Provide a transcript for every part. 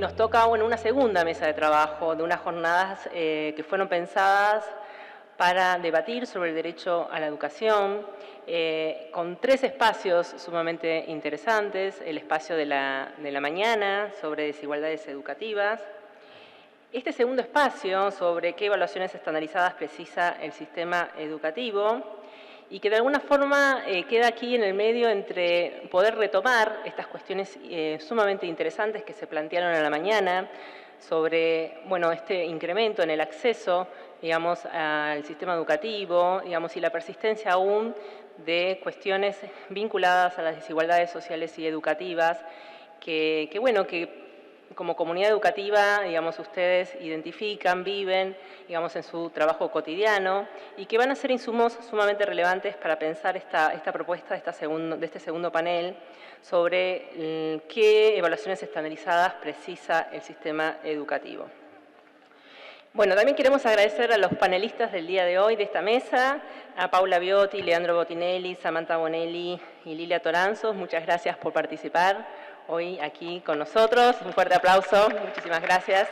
nos toca una segunda mesa de trabajo de unas jornadas que fueron pensadas para debatir sobre el derecho a la educación, con 3 espacios sumamente interesantes: el espacio de la mañana sobre desigualdades educativas, este segundo espacio sobre qué evaluaciones estandarizadas precisa el sistema educativo, y que de alguna forma queda aquí en el medio entre poder retomar estas cuestiones sumamente interesantes que se plantearon a la mañana sobre, este incremento en el acceso, digamos, al sistema educativo, digamos, y la persistencia aún de cuestiones vinculadas a las desigualdades sociales y educativas que como comunidad educativa, digamos, ustedes identifican, viven, digamos, en su trabajo cotidiano, y que van a ser insumos sumamente relevantes para pensar esta propuesta de este segundo panel sobre qué evaluaciones estandarizadas precisa el sistema educativo. Bueno, también queremos agradecer a los panelistas del día de hoy de esta mesa, a Paula Biotti, Leandro Botinelli, Samantha Bonelli y Lilia Toranzos. Muchas gracias por participar hoy aquí con nosotros. Un fuerte aplauso. Muchísimas gracias.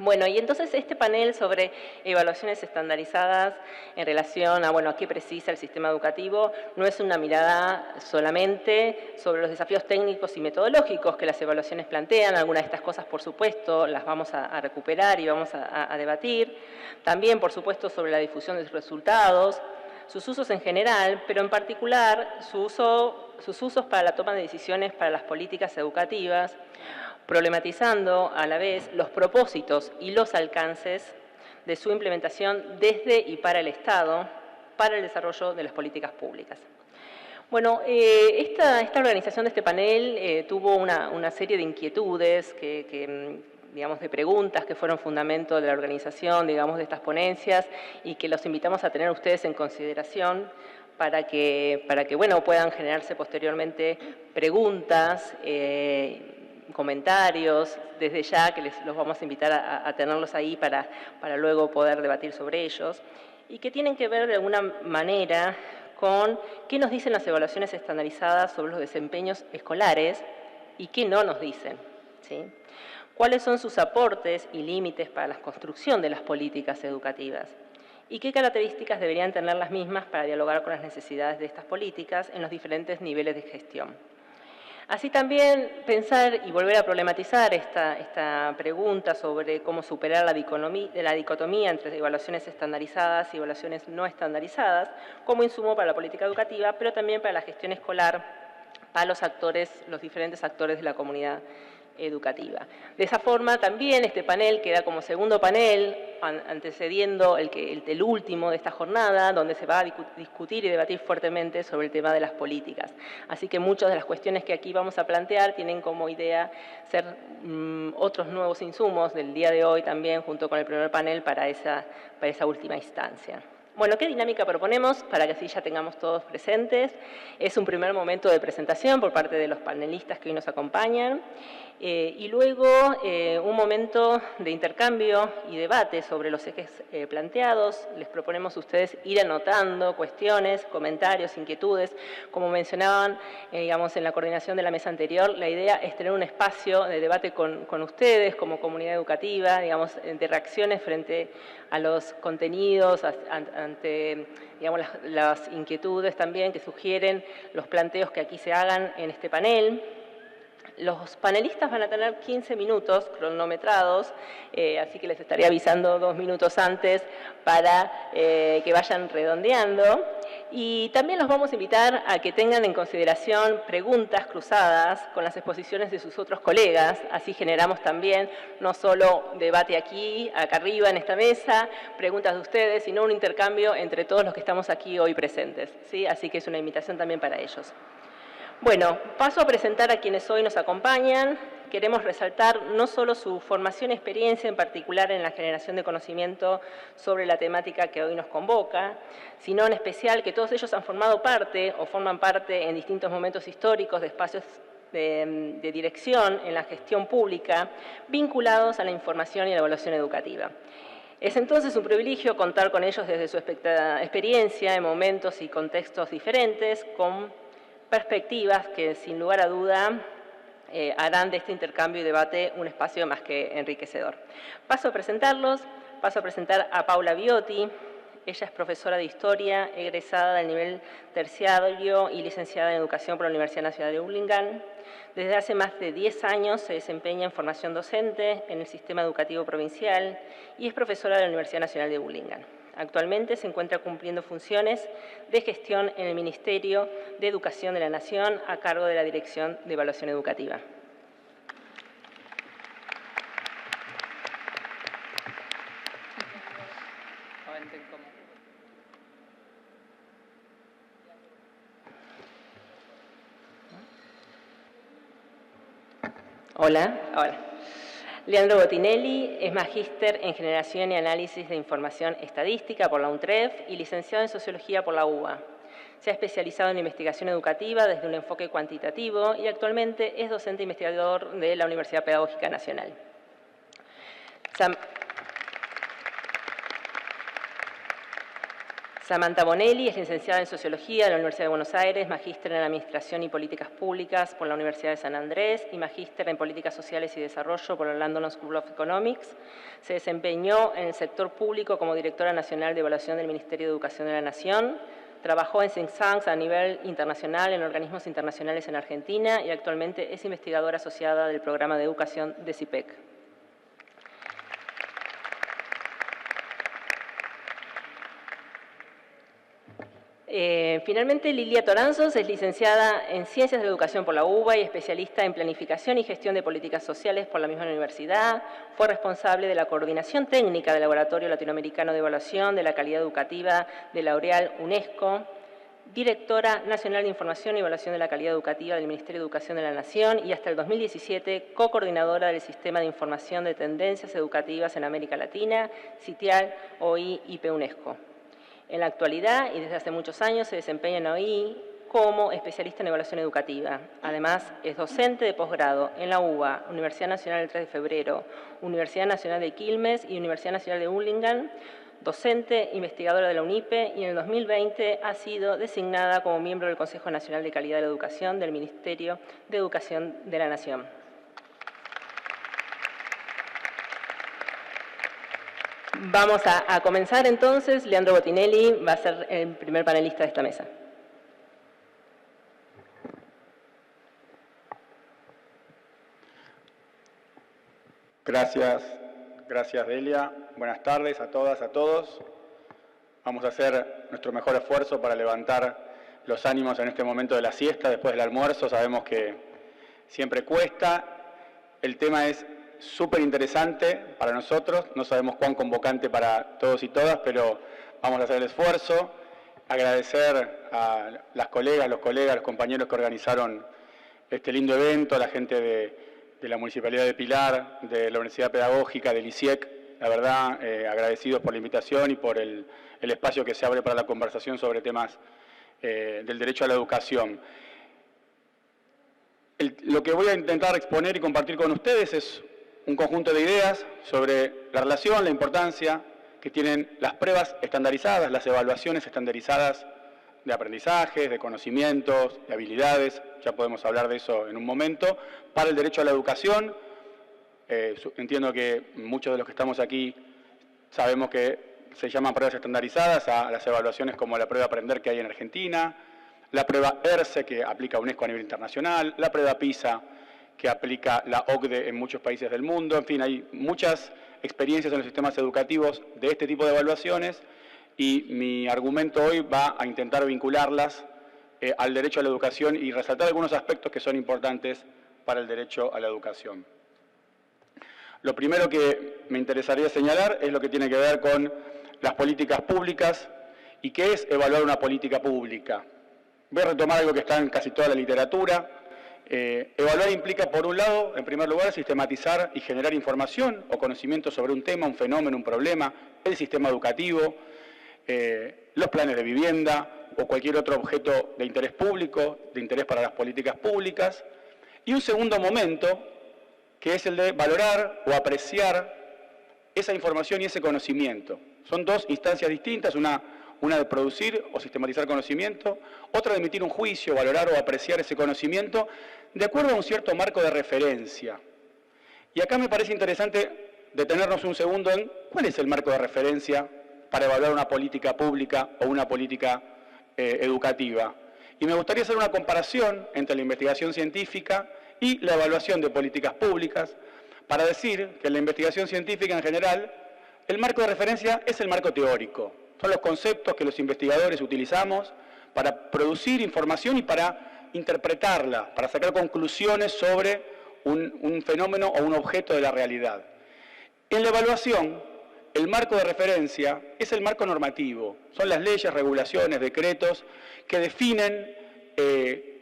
Bueno, y entonces este panel sobre evaluaciones estandarizadas en relación a qué precisa el sistema educativo no es una mirada solamente sobre los desafíos técnicos y metodológicos que las evaluaciones plantean. Algunas de estas cosas, por supuesto, las vamos a recuperar y vamos a debatir. También, por supuesto, sobre la difusión de sus resultados, sus usos en general, pero en particular sus usos para la toma de decisiones para las políticas educativas, problematizando a la vez los propósitos y los alcances de su implementación desde y para el Estado, para el desarrollo de las políticas públicas. Bueno, esta organización de este panel tuvo una serie de inquietudes digamos, de preguntas que fueron fundamento de la organización, digamos, de estas ponencias, y que los invitamos a tener ustedes en consideración para que puedan generarse posteriormente preguntas, comentarios, desde ya que los vamos a invitar a tenerlos ahí para luego poder debatir sobre ellos, y que tienen que ver de alguna manera con qué nos dicen las evaluaciones estandarizadas sobre los desempeños escolares y qué no nos dicen, ¿sí? ¿Cuáles son sus aportes y límites para la construcción de las políticas educativas? ¿Y qué características deberían tener las mismas para dialogar con las necesidades de estas políticas en los diferentes niveles de gestión? Así también pensar y volver a problematizar esta pregunta sobre cómo superar la dicotomía entre evaluaciones estandarizadas y evaluaciones no estandarizadas como insumo para la política educativa, pero también para la gestión escolar, para los diferentes actores de la comunidad educativa. De esa forma también este panel queda como segundo panel, antecediendo el último de esta jornada, donde se va a discutir y debatir fuertemente sobre el tema de las políticas. Así que muchas de las cuestiones que aquí vamos a plantear tienen como idea ser otros nuevos insumos del día de hoy también, junto con el primer panel, para esa última instancia. Bueno, ¿qué dinámica proponemos para que así ya tengamos todos presentes? Es un primer momento de presentación por parte de los panelistas que hoy nos acompañan, y luego un momento de intercambio y debate sobre los ejes planteados. Les proponemos a ustedes ir anotando cuestiones, comentarios, inquietudes. Como mencionaban, digamos, en la coordinación de la mesa anterior, la idea es tener un espacio de debate con ustedes como comunidad educativa, digamos, de reacciones frente a los contenidos, ante, digamos, las inquietudes también que sugieren los planteos que aquí se hagan en este panel. Los panelistas van a tener 15 minutos cronometrados, así que les estaría avisando 2 minutos antes para que vayan redondeando. Y también los vamos a invitar a que tengan en consideración preguntas cruzadas con las exposiciones de sus otros colegas. Así generamos también no solo debate acá arriba en esta mesa, preguntas de ustedes, sino un intercambio entre todos los que estamos aquí hoy presentes, ¿sí? Así que es una invitación también para ellos. Bueno, paso a presentar a quienes hoy nos acompañan. Queremos resaltar no solo su formación y experiencia, en particular en la generación de conocimiento sobre la temática que hoy nos convoca, sino en especial que todos ellos han formado parte o forman parte en distintos momentos históricos de espacios de dirección en la gestión pública vinculados a la información y la evaluación educativa. Es entonces un privilegio contar con ellos desde su experiencia en momentos y contextos diferentes, con perspectivas que, sin lugar a duda, harán de este intercambio y debate un espacio más que enriquecedor. Paso a presentarlos, paso a presentar a Paula Biotti. Ella es profesora de Historia, egresada del nivel terciario y licenciada en Educación por la Universidad Nacional de Urlingan. Desde hace más de 10 años se desempeña en formación docente en el sistema educativo provincial y es profesora de la Universidad Nacional de Urlingan. Actualmente se encuentra cumpliendo funciones de gestión en el Ministerio de Educación de la Nación a cargo de la Dirección de Evaluación Educativa. Hola. Leandro Bottinelli es magíster en Generación y Análisis de Información Estadística por la UNTREF y licenciado en Sociología por la UBA. Se ha especializado en investigación educativa desde un enfoque cuantitativo y actualmente es docente investigador de la Universidad Pedagógica Nacional. Samantha Bonelli es licenciada en Sociología de la Universidad de Buenos Aires, magíster en Administración y Políticas Públicas por la Universidad de San Andrés y magíster en Políticas Sociales y Desarrollo por la London School of Economics. Se desempeñó en el sector público como directora nacional de evaluación del Ministerio de Educación de la Nación. Trabajó en think tanks a nivel internacional, en organismos internacionales en Argentina y actualmente es investigadora asociada del programa de educación de CIPEC. Finalmente, Lilia Toranzos es licenciada en Ciencias de la Educación por la UBA y especialista en Planificación y Gestión de Políticas Sociales por la misma universidad. Fue responsable de la coordinación técnica del Laboratorio Latinoamericano de Evaluación de la Calidad Educativa de L'Oréal UNESCO, directora nacional de Información y Evaluación de la Calidad Educativa del Ministerio de Educación de la Nación y hasta el 2017 co-coordinadora del Sistema de Información de Tendencias Educativas en América Latina, CITIAL, OI, IP UNESCO. En la actualidad y desde hace muchos años se desempeña en OI como especialista en evaluación educativa. Además, es docente de posgrado en la UBA, Universidad Nacional del 3 de Febrero, Universidad Nacional de Quilmes y Universidad Nacional de Urlingan, docente investigadora de la UNIPE y en el 2020 ha sido designada como miembro del Consejo Nacional de Calidad de la Educación del Ministerio de Educación de la Nación. Vamos a comenzar entonces. Leandro Bottinelli va a ser el primer panelista de esta mesa. Gracias Delia. Buenas tardes a todas, a todos. Vamos a hacer nuestro mejor esfuerzo para levantar los ánimos en este momento de la siesta, después del almuerzo. Sabemos que siempre cuesta. El tema es súper interesante para nosotros, no sabemos cuán convocante para todos y todas, pero vamos a hacer el esfuerzo. Agradecer a las colegas, los compañeros que organizaron este lindo evento, a la gente de la Municipalidad de Pilar, de la Universidad Pedagógica, del ISIEC, la verdad, agradecidos por la invitación y por el espacio que se abre para la conversación sobre temas del derecho a la educación. Lo que voy a intentar exponer y compartir con ustedes es un conjunto de ideas sobre la relación, la importancia que tienen las pruebas estandarizadas, las evaluaciones estandarizadas de aprendizajes, de conocimientos, de habilidades, ya podemos hablar de eso en un momento, para el derecho a la educación. Entiendo que muchos de los que estamos aquí sabemos que se llaman pruebas estandarizadas a las evaluaciones como la prueba Aprender que hay en Argentina, la prueba ERCE que aplica UNESCO a nivel internacional, la prueba PISA que aplica la OCDE en muchos países del mundo. En fin, hay muchas experiencias en los sistemas educativos de este tipo de evaluaciones y mi argumento hoy va a intentar vincularlas al derecho a la educación y resaltar algunos aspectos que son importantes para el derecho a la educación. Lo primero que me interesaría señalar es lo que tiene que ver con las políticas públicas y qué es evaluar una política pública. Voy a retomar algo que está en casi toda la literatura. Evaluar implica, por un lado, en primer lugar, sistematizar y generar información o conocimiento sobre un tema, un fenómeno, un problema, el sistema educativo, los planes de vivienda o cualquier otro objeto de interés público, de interés para las políticas públicas. Y un segundo momento, que es el de valorar o apreciar esa información y ese conocimiento. Son dos instancias distintas, una una de producir o sistematizar conocimiento, otra de emitir un juicio, valorar o apreciar ese conocimiento de acuerdo a un cierto marco de referencia. Y acá me parece interesante detenernos un segundo en cuál es el marco de referencia para evaluar una política pública o una política educativa. Y me gustaría hacer una comparación entre la investigación científica y la evaluación de políticas públicas para decir que en la investigación científica en general el marco de referencia es el marco teórico. Son los conceptos que los investigadores utilizamos para producir información y para interpretarla, para sacar conclusiones sobre un fenómeno o un objeto de la realidad. En la evaluación, el marco de referencia es el marco normativo. Son las leyes, regulaciones, decretos que definen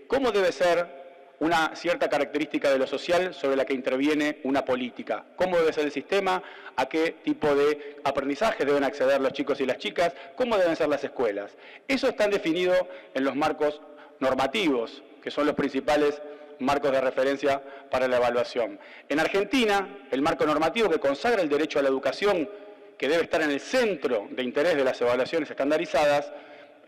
cómo debe ser una cierta característica de lo social sobre la que interviene una política. Cómo debe ser el sistema, a qué tipo de aprendizaje deben acceder los chicos y las chicas, cómo deben ser las escuelas. Eso está definido en los marcos normativos, que son los principales marcos de referencia para la evaluación. En Argentina, el marco normativo que consagra el derecho a la educación, que debe estar en el centro de interés de las evaluaciones estandarizadas,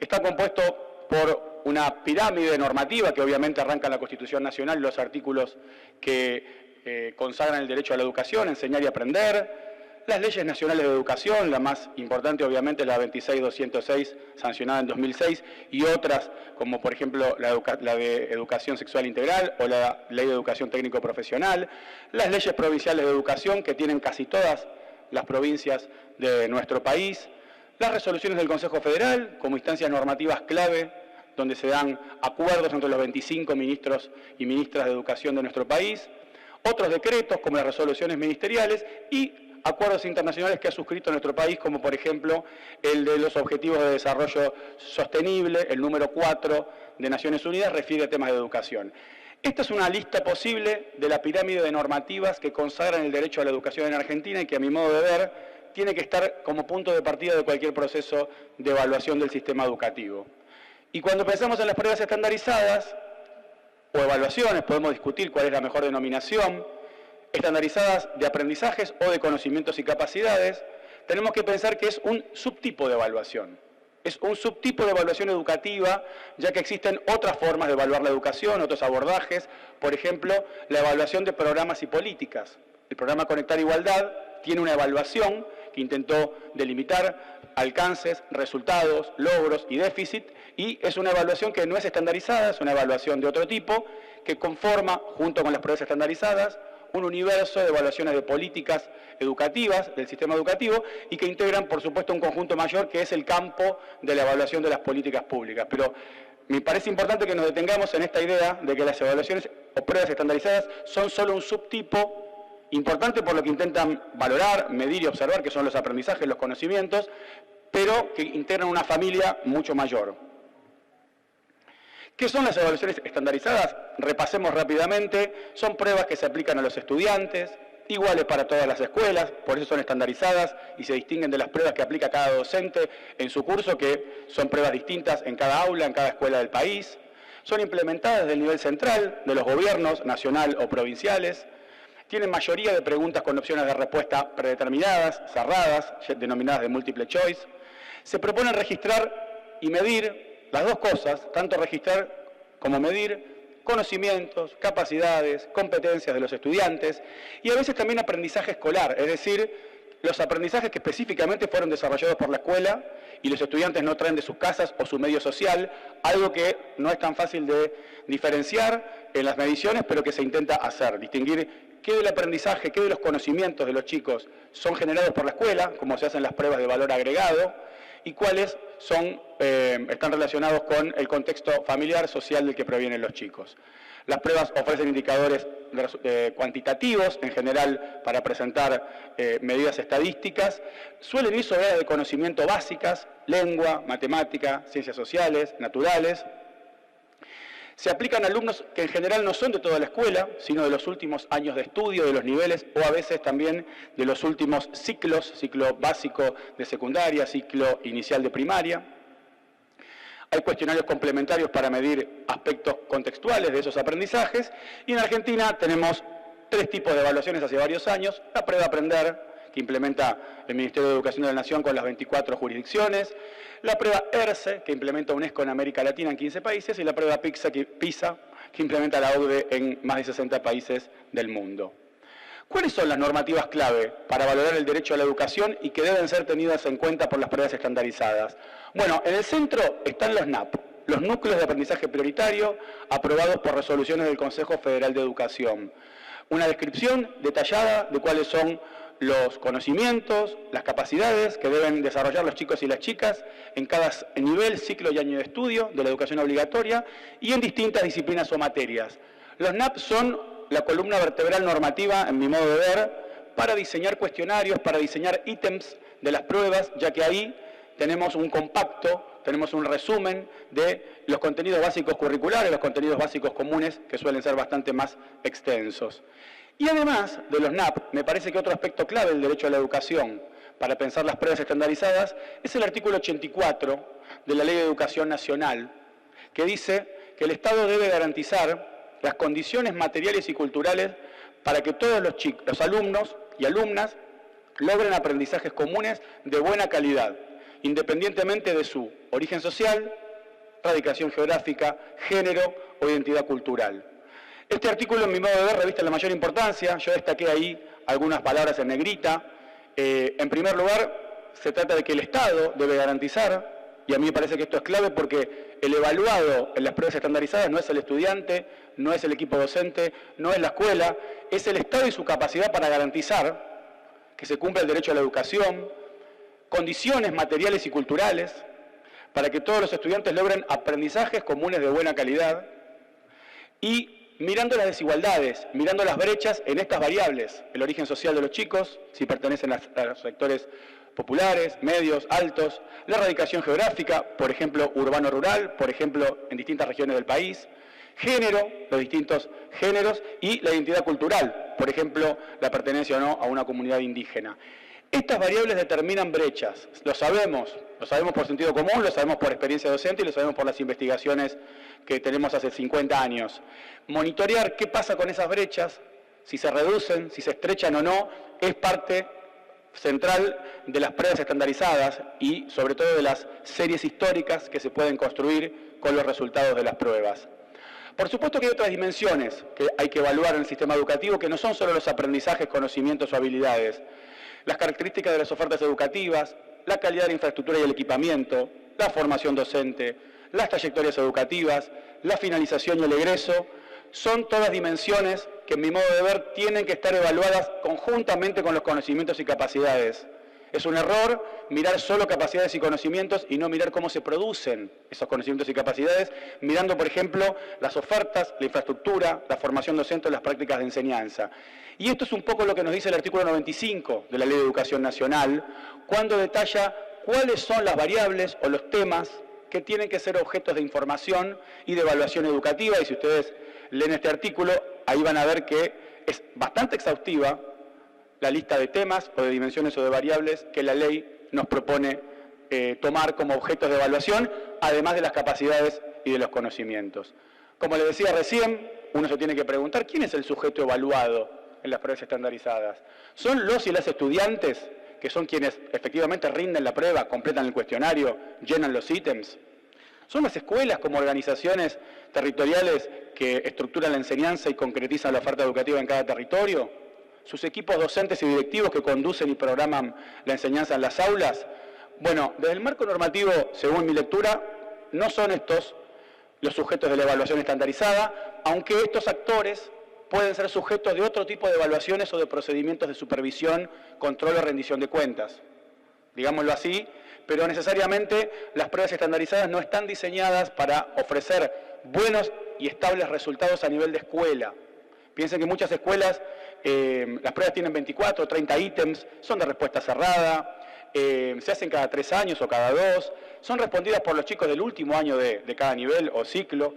está compuesto por una pirámide normativa que obviamente arranca en la Constitución Nacional, los artículos que consagran el derecho a la educación, enseñar y aprender, las leyes nacionales de educación, la más importante obviamente la 26.206 sancionada en 2006 y otras como por ejemplo la de educación sexual integral o la ley de educación técnico profesional, las leyes provinciales de educación que tienen casi todas las provincias de nuestro país, las resoluciones del Consejo Federal como instancias normativas clave donde se dan acuerdos entre los 25 ministros y ministras de educación de nuestro país, otros decretos como las resoluciones ministeriales y acuerdos internacionales que ha suscrito nuestro país, como por ejemplo el de los Objetivos de Desarrollo Sostenible, el número 4 de Naciones Unidas, refiere a temas de educación. Esta es una lista posible de la pirámide de normativas que consagran el derecho a la educación en Argentina y que a mi modo de ver tiene que estar como punto de partida de cualquier proceso de evaluación del sistema educativo. Y cuando pensamos en las pruebas estandarizadas o evaluaciones, podemos discutir cuál es la mejor denominación, estandarizadas de aprendizajes o de conocimientos y capacidades, tenemos que pensar que es un subtipo de evaluación. Es un subtipo de evaluación educativa, ya que existen otras formas de evaluar la educación, otros abordajes, por ejemplo, la evaluación de programas y políticas. El programa Conectar Igualdad tiene una evaluación que intentó delimitar alcances, resultados, logros y déficit, y es una evaluación que no es estandarizada, es una evaluación de otro tipo, que conforma, junto con las pruebas estandarizadas, un universo de evaluaciones de políticas educativas del sistema educativo y que integran, por supuesto, un conjunto mayor que es el campo de la evaluación de las políticas públicas. Pero me parece importante que nos detengamos en esta idea de que las evaluaciones o pruebas estandarizadas son solo un subtipo importante por lo que intentan valorar, medir y observar, que son los aprendizajes, los conocimientos, pero que integran una familia mucho mayor. ¿Qué son las evaluaciones estandarizadas? Repasemos rápidamente. Son pruebas que se aplican a los estudiantes, iguales para todas las escuelas, por eso son estandarizadas y se distinguen de las pruebas que aplica cada docente en su curso, que son pruebas distintas en cada aula, en cada escuela del país. Son implementadas desde el nivel central de los gobiernos, nacional o provinciales. Tienen mayoría de preguntas con opciones de respuesta predeterminadas, cerradas, denominadas de multiple choice. Se proponen registrar y medir las dos cosas, tanto registrar como medir conocimientos, capacidades, competencias de los estudiantes y a veces también aprendizaje escolar, es decir, los aprendizajes que específicamente fueron desarrollados por la escuela y los estudiantes no traen de sus casas o su medio social, algo que no es tan fácil de diferenciar en las mediciones, pero que se intenta hacer, distinguir qué del aprendizaje, qué de los conocimientos de los chicos son generados por la escuela, como se hacen las pruebas de valor agregado, y cuáles están relacionados con el contexto familiar, social del que provienen los chicos. Las pruebas ofrecen indicadores cuantitativos, en general para presentar medidas estadísticas, suelen ir sobre áreas de conocimiento básicas, lengua, matemática, ciencias sociales, naturales. Se aplican a alumnos que en general no son de toda la escuela, sino de los últimos años de estudio, de los niveles, o a veces también de los últimos ciclos, ciclo básico de secundaria, ciclo inicial de primaria. Hay cuestionarios complementarios para medir aspectos contextuales de esos aprendizajes, y en Argentina tenemos tres tipos de evaluaciones hace varios años: la prueba Aprender, que implementa el Ministerio de Educación de la Nación con las 24 jurisdicciones, la prueba ERCE, que implementa UNESCO en América Latina en 15 países, y la prueba PISA, que implementa la OCDE en más de 60 países del mundo. ¿Cuáles son las normativas clave para valorar el derecho a la educación y que deben ser tenidas en cuenta por las pruebas estandarizadas? Bueno, en el centro están los NAP, los núcleos de aprendizaje prioritario, aprobados por resoluciones del Consejo Federal de Educación. Una descripción detallada de cuáles son los conocimientos, las capacidades que deben desarrollar los chicos y las chicas en cada nivel, ciclo y año de estudio de la educación obligatoria y en distintas disciplinas o materias. Los NAP son la columna vertebral normativa, en mi modo de ver, para diseñar cuestionarios, para diseñar ítems de las pruebas, ya que ahí tenemos un compacto, tenemos un resumen de los contenidos básicos curriculares, los contenidos básicos comunes, que suelen ser bastante más extensos. Y además de los NAP, me parece que otro aspecto clave del derecho a la educación, para pensar las pruebas estandarizadas, es el artículo 84 de la Ley de Educación Nacional, que dice que el Estado debe garantizar las condiciones materiales y culturales para que todos los alumnos y alumnas logren aprendizajes comunes de buena calidad, independientemente de su origen social, radicación geográfica, género o identidad cultural. Este artículo, en mi modo de ver, reviste la mayor importancia. Yo destaqué ahí algunas palabras en negrita. En primer lugar, se trata de que el Estado debe garantizar, y a mí me parece que esto es clave porque el evaluado en las pruebas estandarizadas no es el estudiante, no es el equipo docente, no es la escuela, es el Estado y su capacidad para garantizar que se cumpla el derecho a la educación, condiciones materiales y culturales, para que todos los estudiantes logren aprendizajes comunes de buena calidad y mirando las desigualdades, mirando las brechas en estas variables, el origen social de los chicos, si pertenecen a los sectores populares, medios, altos, la radicación geográfica, por ejemplo, urbano-rural, por ejemplo, en distintas regiones del país, género, los distintos géneros, y la identidad cultural, por ejemplo, la pertenencia o no a una comunidad indígena. Estas variables determinan brechas, lo sabemos por sentido común, lo sabemos por experiencia docente y lo sabemos por las investigaciones que tenemos hace 50 años. Monitorear qué pasa con esas brechas, si se reducen, si se estrechan o no, es parte central de las pruebas estandarizadas y sobre todo de las series históricas que se pueden construir con los resultados de las pruebas. Por supuesto que hay otras dimensiones que hay que evaluar en el sistema educativo que no son solo los aprendizajes, conocimientos o habilidades. Las características de las ofertas educativas, la calidad de la infraestructura y el equipamiento, la formación docente, las trayectorias educativas, la finalización y el egreso, son todas dimensiones que, en mi modo de ver, tienen que estar evaluadas conjuntamente con los conocimientos y capacidades. Es un error mirar solo capacidades y conocimientos y no mirar cómo se producen esos conocimientos y capacidades, mirando, por ejemplo, las ofertas, la infraestructura, la formación docente o las prácticas de enseñanza. Y esto es un poco lo que nos dice el artículo 95 de la Ley de Educación Nacional, cuando detalla cuáles son las variables o los temas que tienen que ser objetos de información y de evaluación educativa. Y si ustedes leen este artículo, ahí van a ver que es bastante exhaustiva la lista de temas o de dimensiones o de variables que la ley nos propone tomar como objetos de evaluación, además de las capacidades y de los conocimientos. Como les decía recién, uno se tiene que preguntar quién es el sujeto evaluado en las pruebas estandarizadas. ¿Son los y las estudiantes, que son quienes efectivamente rinden la prueba, completan el cuestionario, llenan los ítems? ¿Son las escuelas como organizaciones territoriales que estructuran la enseñanza y concretizan la oferta educativa en cada territorio? ¿Sus equipos docentes y directivos que conducen y programan la enseñanza en las aulas? Bueno, desde el marco normativo, según mi lectura, no son estos los sujetos de la evaluación estandarizada, aunque estos actores pueden ser sujetos de otro tipo de evaluaciones o de procedimientos de supervisión, control o rendición de cuentas. Digámoslo así, pero necesariamente las pruebas estandarizadas no están diseñadas para ofrecer buenos y estables resultados a nivel de escuela. Piensen que muchas escuelas, las pruebas tienen 24 o 30 ítems, son de respuesta cerrada, se hacen cada 3 años o cada 2, son respondidas por los chicos del último año de cada nivel o ciclo.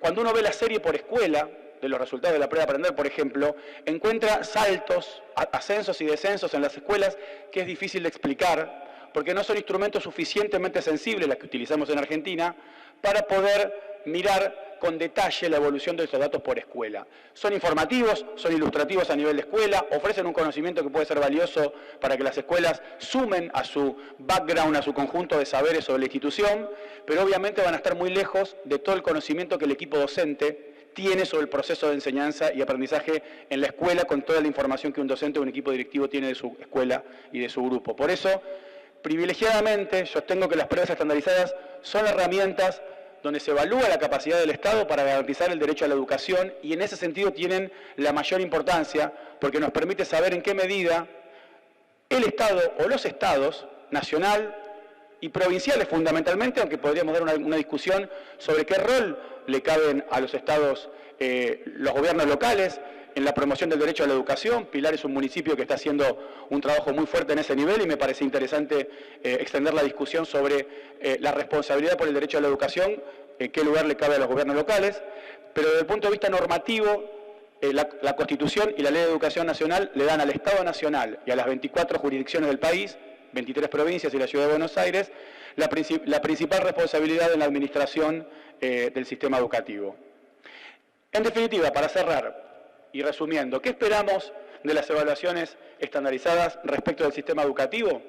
Cuando uno ve la serie por escuela, de los resultados de la prueba de aprender, por ejemplo, encuentra saltos, ascensos y descensos en las escuelas que es difícil de explicar, porque no son instrumentos suficientemente sensibles, las que utilizamos en Argentina, para poder mirar con detalle la evolución de estos datos por escuela. Son informativos, son ilustrativos a nivel de escuela, ofrecen un conocimiento que puede ser valioso para que las escuelas sumen a su background, a su conjunto de saberes sobre la institución, pero obviamente van a estar muy lejos de todo el conocimiento que el equipo docente tiene sobre el proceso de enseñanza y aprendizaje en la escuela, con toda la información que un docente o un equipo directivo tiene de su escuela y de su grupo. Por eso, privilegiadamente, sostengo que las pruebas estandarizadas son herramientas donde se evalúa la capacidad del Estado para garantizar el derecho a la educación, y en ese sentido tienen la mayor importancia porque nos permite saber en qué medida el Estado o los Estados, nacional y provinciales fundamentalmente, aunque podríamos dar una discusión sobre qué rol le caben a los Estados, los gobiernos locales, en la promoción del derecho a la educación. Pilar es un municipio que está haciendo un trabajo muy fuerte en ese nivel y me parece interesante extender la discusión sobre la responsabilidad por el derecho a la educación, qué lugar le cabe a los gobiernos locales, pero desde el punto de vista normativo, la Constitución y la Ley de Educación Nacional le dan al Estado Nacional y a las 24 jurisdicciones del país, 23 provincias y la Ciudad de Buenos Aires, la principal responsabilidad en la administración del sistema educativo. En definitiva, para cerrar y resumiendo, ¿qué esperamos de las evaluaciones estandarizadas respecto del sistema educativo?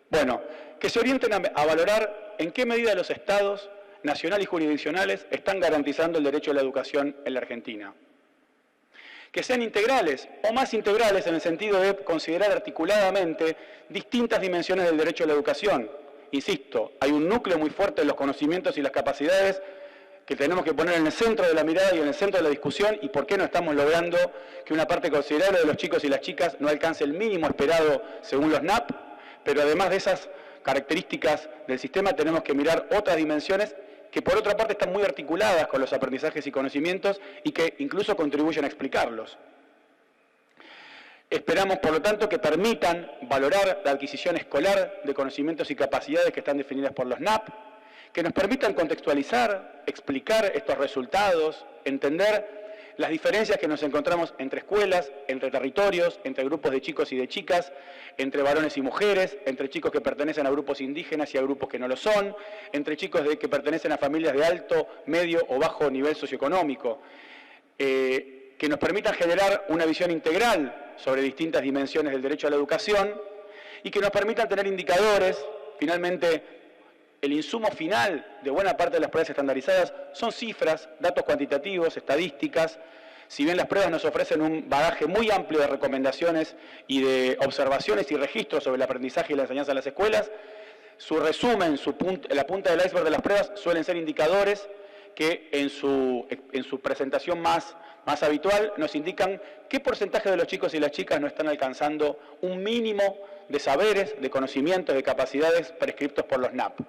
Bueno, que se orienten a valorar en qué medida los estados, nacionales y jurisdiccionales, están garantizando el derecho a la educación en la Argentina. Que sean integrales o más integrales en el sentido de considerar articuladamente distintas dimensiones del derecho a la educación. Insisto, hay un núcleo muy fuerte en los conocimientos y las capacidades que tenemos que poner en el centro de la mirada y en el centro de la discusión, y por qué no estamos logrando que una parte considerable de los chicos y las chicas no alcance el mínimo esperado según los NAP, pero además de esas características del sistema tenemos que mirar otras dimensiones que por otra parte están muy articuladas con los aprendizajes y conocimientos y que incluso contribuyen a explicarlos. Esperamos, por lo tanto, que permitan valorar la adquisición escolar de conocimientos y capacidades que están definidas por los NAP, que nos permitan contextualizar, explicar estos resultados, entender las diferencias que nos encontramos entre escuelas, entre territorios, entre grupos de chicos y de chicas, entre varones y mujeres, entre chicos que pertenecen a grupos indígenas y a grupos que no lo son, entre chicos que pertenecen a familias de alto, medio o bajo nivel socioeconómico, que nos permitan generar una visión integral sobre distintas dimensiones del derecho a la educación y que nos permitan tener indicadores. Finalmente, el insumo final de buena parte de las pruebas estandarizadas son cifras, datos cuantitativos, estadísticas. Si bien las pruebas nos ofrecen un bagaje muy amplio de recomendaciones y de observaciones y registros sobre el aprendizaje y la enseñanza en las escuelas, su resumen, la punta del iceberg de las pruebas suelen ser indicadores que en su presentación más habitual nos indican qué porcentaje de los chicos y las chicas no están alcanzando un mínimo de saberes, de conocimientos, de capacidades prescriptos por los NAP.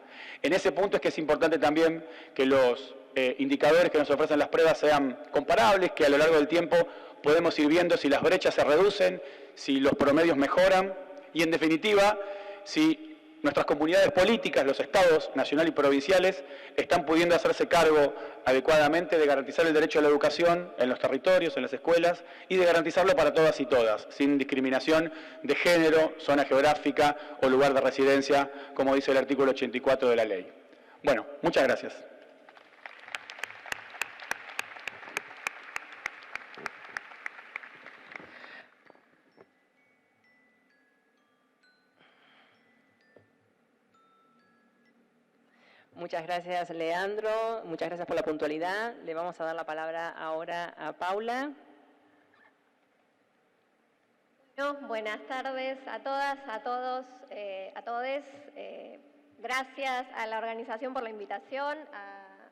En ese punto es que es importante también que los indicadores que nos ofrecen las pruebas sean comparables, que a lo largo del tiempo podemos ir viendo si las brechas se reducen, si los promedios mejoran y, en definitiva, si nuestras comunidades políticas, los estados nacional y provinciales, están pudiendo hacerse cargo adecuadamente de garantizar el derecho a la educación en los territorios, en las escuelas, y de garantizarlo para todas y todas, sin discriminación de género, zona geográfica o lugar de residencia, como dice el artículo 84 de la ley. Bueno, muchas gracias. Muchas gracias, Leandro. Muchas gracias por la puntualidad. Le vamos a dar la palabra ahora a Paula. Bueno, buenas tardes a todas, a todos, a todes. Gracias a la organización por la invitación,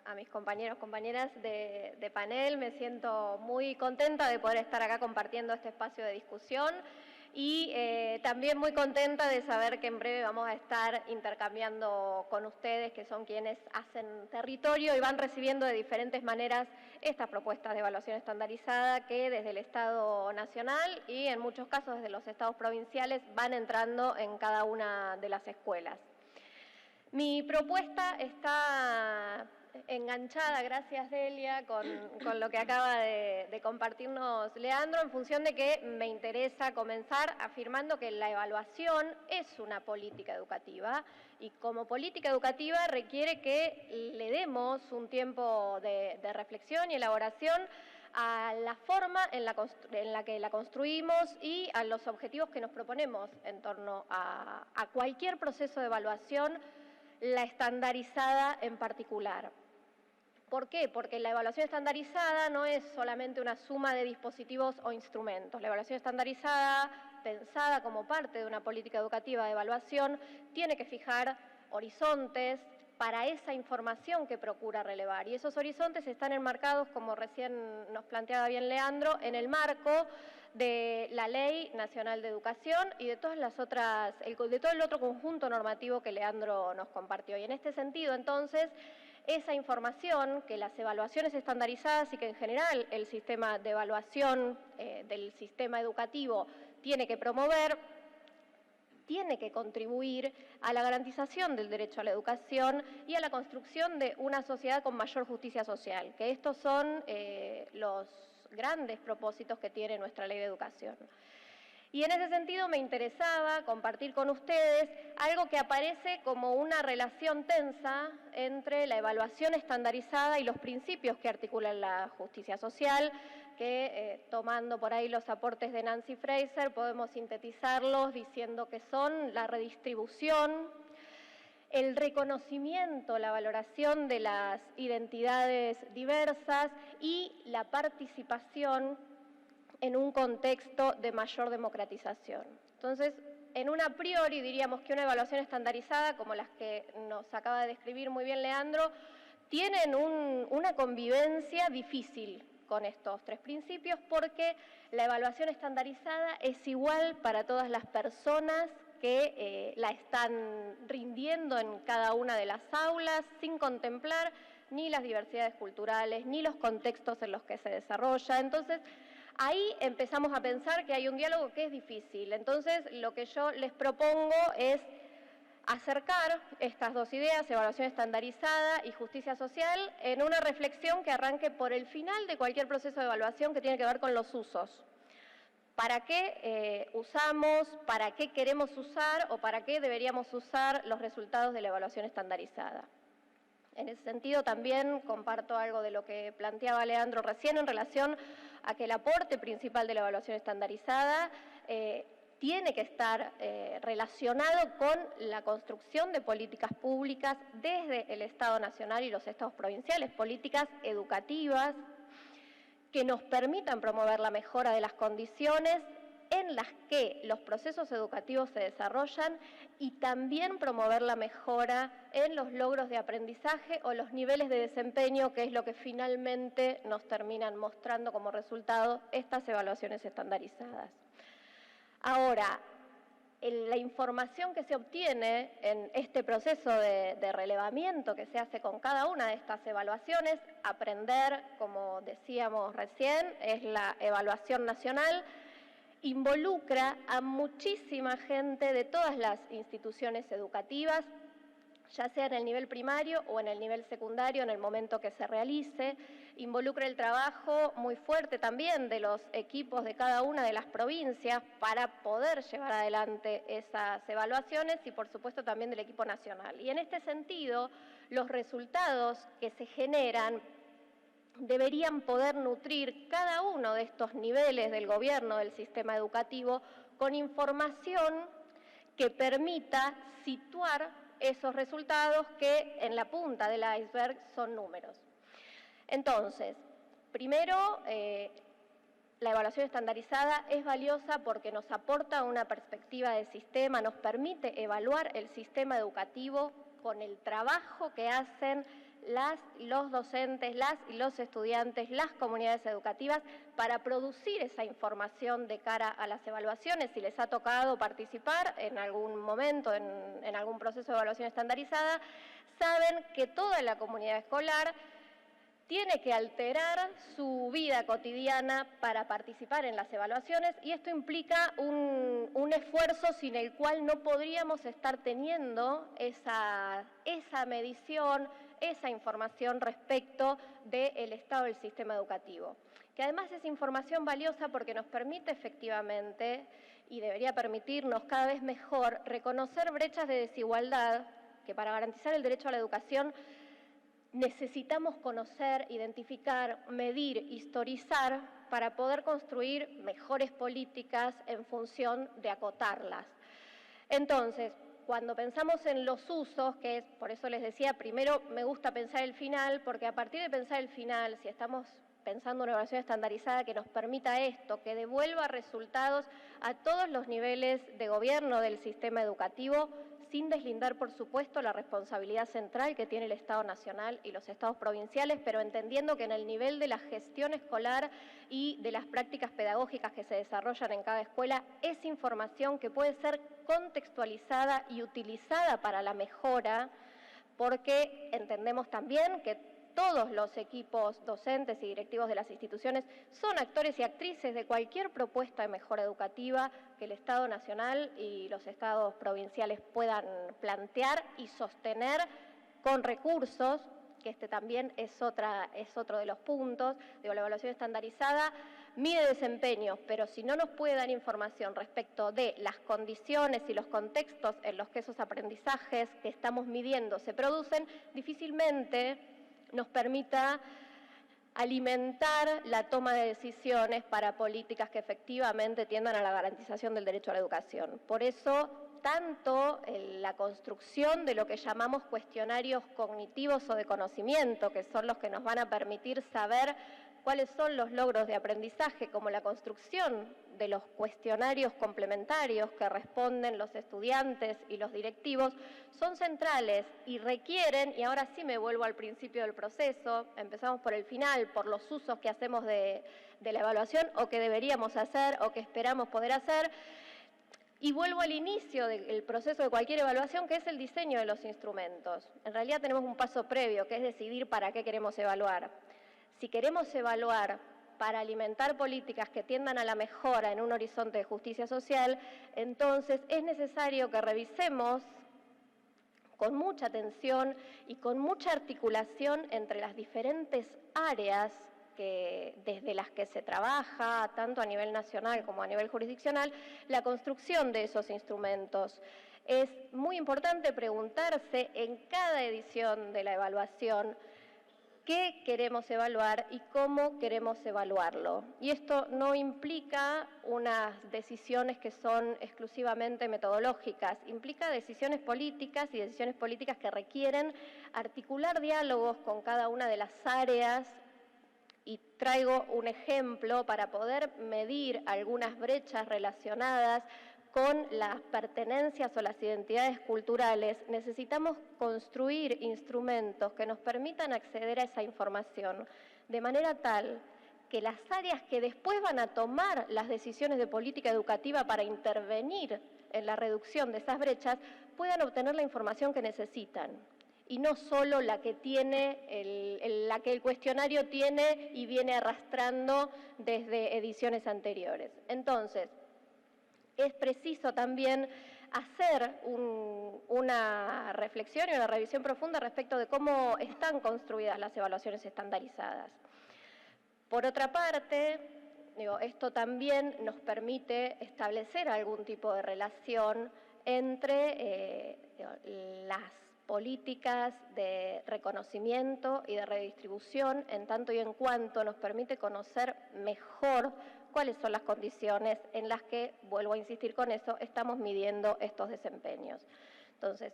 a mis compañeros, compañeras de panel. Me siento muy contenta de poder estar acá compartiendo este espacio de discusión. Y también muy contenta de saber que en breve vamos a estar intercambiando con ustedes, que son quienes hacen territorio y van recibiendo de diferentes maneras estas propuestas de evaluación estandarizada que desde el Estado Nacional y en muchos casos desde los estados provinciales van entrando en cada una de las escuelas. Mi propuesta está enganchada, gracias Delia, con lo que acaba de compartirnos Leandro, en función de que me interesa comenzar afirmando que la evaluación es una política educativa y como política educativa requiere que le demos un tiempo de reflexión y elaboración a la forma en la que la construimos y a los objetivos que nos proponemos en torno a cualquier proceso de evaluación, la estandarizada en particular. ¿Por qué? Porque la evaluación estandarizada no es solamente una suma de dispositivos o instrumentos. La evaluación estandarizada, pensada como parte de una política educativa de evaluación, tiene que fijar horizontes para esa información que procura relevar. Y esos horizontes están enmarcados, como recién nos planteaba bien Leandro, en el marco de la Ley Nacional de Educación y de todas las otras, de todo el otro conjunto normativo que Leandro nos compartió. Y en este sentido, entonces, esa información que las evaluaciones estandarizadas y que en general el sistema de evaluación del sistema educativo tiene que promover, tiene que contribuir a la garantización del derecho a la educación y a la construcción de una sociedad con mayor justicia social, que estos son los grandes propósitos que tiene nuestra Ley de Educación. Y en ese sentido me interesaba compartir con ustedes algo que aparece como una relación tensa entre la evaluación estandarizada y los principios que articulan la justicia social, que tomando por ahí los aportes de Nancy Fraser podemos sintetizarlos diciendo que son la redistribución, el reconocimiento, la valoración de las identidades diversas y la participación en un contexto de mayor democratización. Entonces, en un a priori diríamos que una evaluación estandarizada, como las que nos acaba de describir muy bien Leandro, tienen una convivencia difícil con estos tres principios porque la evaluación estandarizada es igual para todas las personas que la están rindiendo en cada una de las aulas sin contemplar ni las diversidades culturales ni los contextos en los que se desarrolla. Entonces, ahí empezamos a pensar que hay un diálogo que es difícil. Entonces, lo que yo les propongo es acercar estas dos ideas, evaluación estandarizada y justicia social, en una reflexión que arranque por el final de cualquier proceso de evaluación que tiene que ver con los usos. ¿Para qué usamos, para qué queremos usar o para qué deberíamos usar los resultados de la evaluación estandarizada? En ese sentido también comparto algo de lo que planteaba Leandro recién en relación a que el aporte principal de la evaluación estandarizada tiene que estar relacionado con la construcción de políticas públicas desde el Estado Nacional y los Estados provinciales, políticas educativas que nos permitan promover la mejora de las condiciones en las que los procesos educativos se desarrollan y también promover la mejora en los logros de aprendizaje o los niveles de desempeño, que es lo que finalmente nos terminan mostrando como resultado estas evaluaciones estandarizadas. Ahora, la información que se obtiene en este proceso de relevamiento que se hace con cada una de estas evaluaciones, aprender, como decíamos recién, es la evaluación nacional, involucra a muchísima gente de todas las instituciones educativas, ya sea en el nivel primario o en el nivel secundario, en el momento que se realice. Involucra el trabajo muy fuerte también de los equipos de cada una de las provincias para poder llevar adelante esas evaluaciones y, por supuesto, también del equipo nacional. Y en este sentido, los resultados que se generan deberían poder nutrir cada uno de estos niveles del gobierno, del sistema educativo, con información que permita situar esos resultados que en la punta del iceberg son números. Entonces, primero, la evaluación estandarizada es valiosa porque nos aporta una perspectiva de sistema, nos permite evaluar el sistema educativo con el trabajo que hacen los docentes, las y los estudiantes, las comunidades educativas para producir esa información de cara a las evaluaciones. Si les ha tocado participar en algún momento en algún proceso de evaluación estandarizada, saben que toda la comunidad escolar tiene que alterar su vida cotidiana para participar en las evaluaciones y esto implica un esfuerzo sin el cual no podríamos estar teniendo esa medición, esa información respecto del estado del sistema educativo, que además es información valiosa porque nos permite efectivamente, y debería permitirnos cada vez mejor, reconocer brechas de desigualdad que para garantizar el derecho a la educación necesitamos conocer, identificar, medir, historizar para poder construir mejores políticas en función de acotarlas. Entonces, cuando pensamos en los usos, que es, por eso les decía, primero me gusta pensar el final, porque a partir de pensar el final, si estamos pensando en una evaluación estandarizada que nos permita esto, que devuelva resultados a todos los niveles de gobierno del sistema educativo, sin deslindar, por supuesto, la responsabilidad central que tiene el Estado Nacional y los Estados provinciales, pero entendiendo que en el nivel de la gestión escolar y de las prácticas pedagógicas que se desarrollan en cada escuela, es información que puede ser contextualizada y utilizada para la mejora, porque entendemos también que todos los equipos docentes y directivos de las instituciones son actores y actrices de cualquier propuesta de mejora educativa que el Estado Nacional y los estados provinciales puedan plantear y sostener con recursos, que este también es otro de los puntos. Digo, la evaluación estandarizada mide desempeños, pero si no nos puede dar información respecto de las condiciones y los contextos en los que esos aprendizajes que estamos midiendo se producen, difícilmente nos permita alimentar la toma de decisiones para políticas que efectivamente tiendan a la garantización del derecho a la educación. Por eso, tanto la construcción de lo que llamamos cuestionarios cognitivos o de conocimiento, que son los que nos van a permitir saber cuáles son los logros de aprendizaje, como la construcción de los cuestionarios complementarios que responden los estudiantes y los directivos, son centrales y requieren, y ahora sí me vuelvo al principio del proceso, empezamos por el final, por los usos que hacemos de la evaluación o que deberíamos hacer o que esperamos poder hacer, y vuelvo al inicio del proceso de cualquier evaluación, que es el diseño de los instrumentos. En realidad tenemos un paso previo, que es decidir para qué queremos evaluar. Si queremos evaluar para alimentar políticas que tiendan a la mejora en un horizonte de justicia social, entonces es necesario que revisemos con mucha atención y con mucha articulación entre las diferentes áreas desde las que se trabaja, tanto a nivel nacional como a nivel jurisdiccional, la construcción de esos instrumentos. Es muy importante preguntarse en cada edición de la evaluación qué queremos evaluar y cómo queremos evaluarlo. Y esto no implica unas decisiones que son exclusivamente metodológicas, implica decisiones políticas y decisiones políticas que requieren articular diálogos con cada una de las áreas. Y traigo un ejemplo para poder medir algunas brechas relacionadas con las pertenencias o las identidades culturales. Necesitamos construir instrumentos que nos permitan acceder a esa información de manera tal que las áreas que después van a tomar las decisiones de política educativa para intervenir en la reducción de esas brechas puedan obtener la información que necesitan, y no solo la que la que el cuestionario tiene y viene arrastrando desde ediciones anteriores. Entonces, es preciso también hacer una reflexión y una revisión profunda respecto de cómo están construidas las evaluaciones estandarizadas. Por otra parte, esto también nos permite establecer algún tipo de relación entre las políticas de reconocimiento y de redistribución, en tanto y en cuanto nos permite conocer mejor cuáles son las condiciones en las que, vuelvo a insistir con eso, estamos midiendo estos desempeños. Entonces,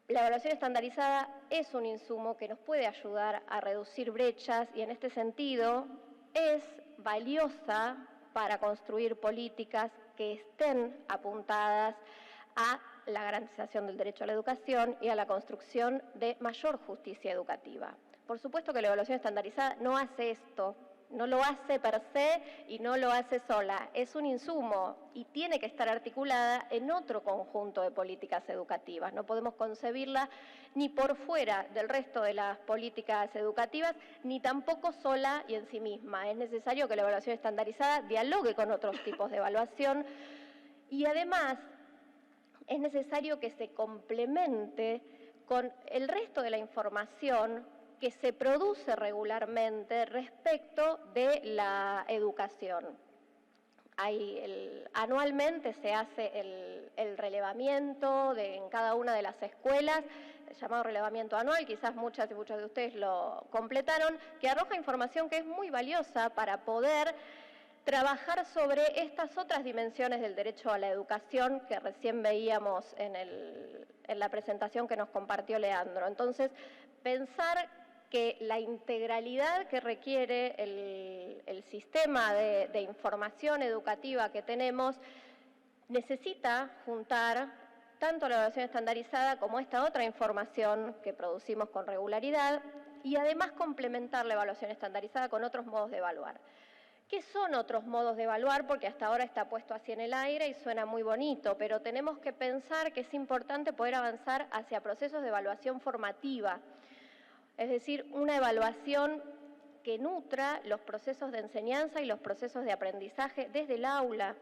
la evaluación estandarizada es un insumo que nos puede ayudar a reducir brechas y en este sentido es valiosa para construir políticas que estén apuntadas a la garantización del derecho a la educación y a la construcción de mayor justicia educativa. Por supuesto que la evaluación estandarizada no hace esto, no lo hace per se y no lo hace sola, es un insumo y tiene que estar articulada en otro conjunto de políticas educativas. No podemos concebirla ni por fuera del resto de las políticas educativas, ni tampoco sola y en sí misma. Es necesario que la evaluación estandarizada dialogue con otros tipos de evaluación y además es necesario que se complemente con el resto de la información que se produce regularmente respecto de la educación. Anualmente se hace el relevamiento en cada una de las escuelas, llamado relevamiento anual, quizás muchas y muchos de ustedes lo completaron, que arroja información que es muy valiosa para poder trabajar sobre estas otras dimensiones del derecho a la educación que recién veíamos en la presentación que nos compartió Leandro. Entonces, pensar que la integralidad que requiere el sistema de información educativa que tenemos necesita juntar tanto la evaluación estandarizada como esta otra información que producimos con regularidad y además complementar la evaluación estandarizada con otros modos de evaluar. ¿Qué son otros modos de evaluar? Porque hasta ahora está puesto así en el aire y suena muy bonito, pero tenemos que pensar que es importante poder avanzar hacia procesos de evaluación formativa, es decir, una evaluación que nutra los procesos de enseñanza y los procesos de aprendizaje desde el aula.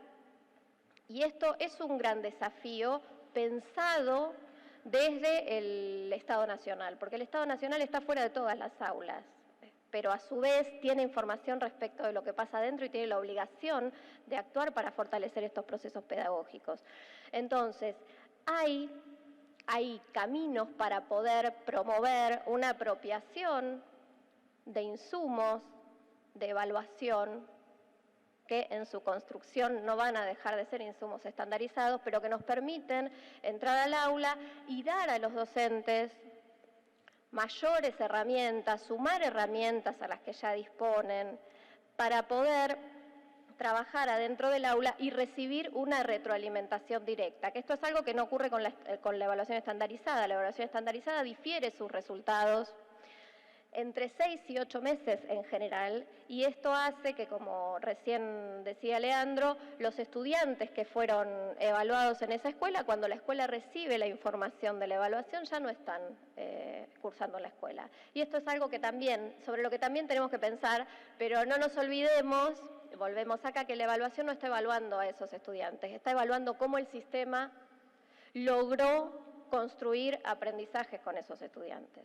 Y esto es un gran desafío pensado desde el Estado Nacional, porque el Estado Nacional está fuera de todas las aulas, pero a su vez tiene información respecto de lo que pasa adentro y tiene la obligación de actuar para fortalecer estos procesos pedagógicos. Entonces, hay caminos para poder promover una apropiación de insumos de evaluación que en su construcción no van a dejar de ser insumos estandarizados, pero que nos permiten entrar al aula y dar a los docentes mayores herramientas, sumar herramientas a las que ya disponen, para poder trabajar adentro del aula y recibir una retroalimentación directa, que esto es algo que no ocurre con la evaluación estandarizada. La evaluación estandarizada difiere sus resultados entre 6 y 8 meses en general, y esto hace que, como recién decía Leandro, los estudiantes que fueron evaluados en esa escuela, cuando la escuela recibe la información de la evaluación, ya no están cursando en la escuela. Y esto es algo que también, sobre lo que también tenemos que pensar, pero no nos olvidemos, volvemos acá, que la evaluación no está evaluando a esos estudiantes, está evaluando cómo el sistema logró construir aprendizajes con esos estudiantes.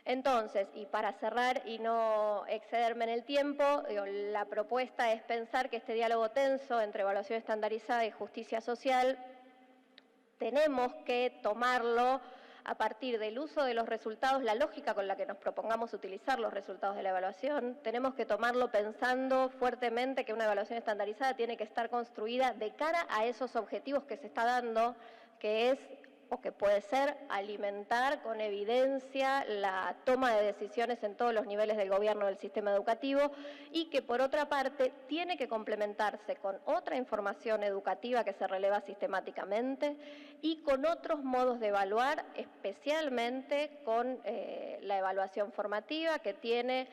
Entonces, y para cerrar y no excederme en el tiempo, la propuesta es pensar que este diálogo tenso entre evaluación estandarizada y justicia social tenemos que tomarlo a partir del uso de los resultados, la lógica con la que nos propongamos utilizar los resultados de la evaluación. Tenemos que tomarlo pensando fuertemente que una evaluación estandarizada tiene que estar construida de cara a esos objetivos que se está dando, que es, o que puede ser, alimentar con evidencia la toma de decisiones en todos los niveles del gobierno del sistema educativo, y que por otra parte tiene que complementarse con otra información educativa que se releva sistemáticamente y con otros modos de evaluar, especialmente con la evaluación formativa, que tiene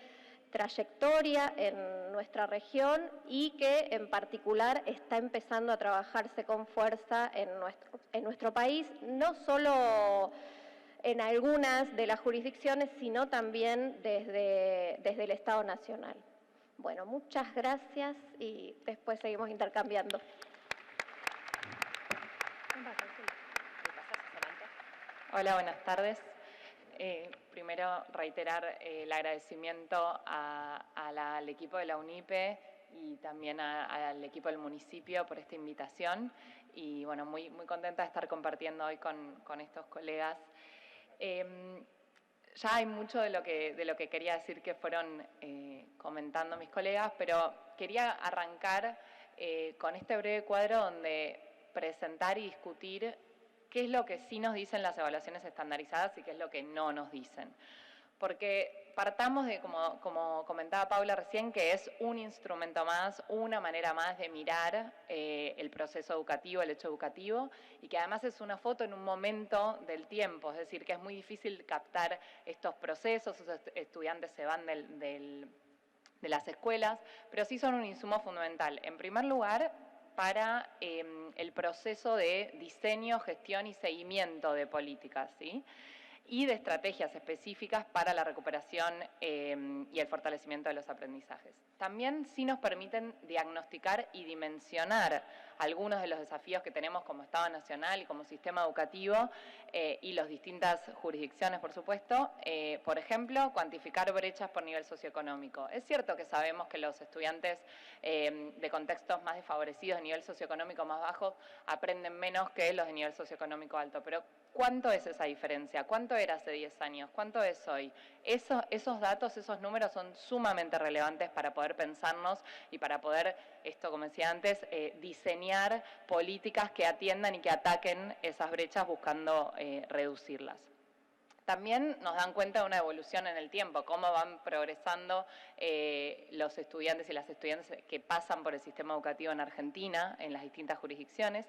trayectoria en nuestra región y que en particular está empezando a trabajarse con fuerza en nuestro país, no solo en algunas de las jurisdicciones, sino también desde el Estado Nacional. Bueno, muchas gracias y después seguimos intercambiando. Hola, buenas tardes. Primero reiterar el agradecimiento al equipo de la UNIPE y también al equipo del municipio por esta invitación, y bueno, muy contenta de estar compartiendo hoy con estos colegas. Ya hay mucho de lo que quería decir que fueron comentando mis colegas, pero quería arrancar con este breve cuadro donde presentar y discutir qué es lo que sí nos dicen las evaluaciones estandarizadas y qué es lo que no nos dicen. Porque partamos de, como comentaba Paula recién, que es un instrumento más, una manera más de mirar el proceso educativo, el hecho educativo, y que además es una foto en un momento del tiempo, es decir, que es muy difícil captar estos procesos, esos estudiantes se van de las escuelas, pero sí son un insumo fundamental. En primer lugar, para el proceso de diseño, gestión y seguimiento de políticas, ¿sí? y de estrategias específicas para la recuperación y el fortalecimiento de los aprendizajes. También sí nos permiten diagnosticar y dimensionar algunos de los desafíos que tenemos como Estado Nacional y como sistema educativo y las distintas jurisdicciones, por supuesto. Por ejemplo, cuantificar brechas por nivel socioeconómico. Es cierto que sabemos que los estudiantes de contextos más desfavorecidos, de nivel socioeconómico más bajo, aprenden menos que los de nivel socioeconómico alto, pero ¿cuánto es esa diferencia? ¿Cuánto era hace 10 años? ¿Cuánto es hoy? Esos datos, esos números son sumamente relevantes para poder pensarnos y para poder, esto como decía antes, diseñar políticas que atiendan y que ataquen esas brechas buscando reducirlas. También nos dan cuenta de una evolución en el tiempo, cómo van progresando los estudiantes y las estudiantes que pasan por el sistema educativo en Argentina, en las distintas jurisdicciones,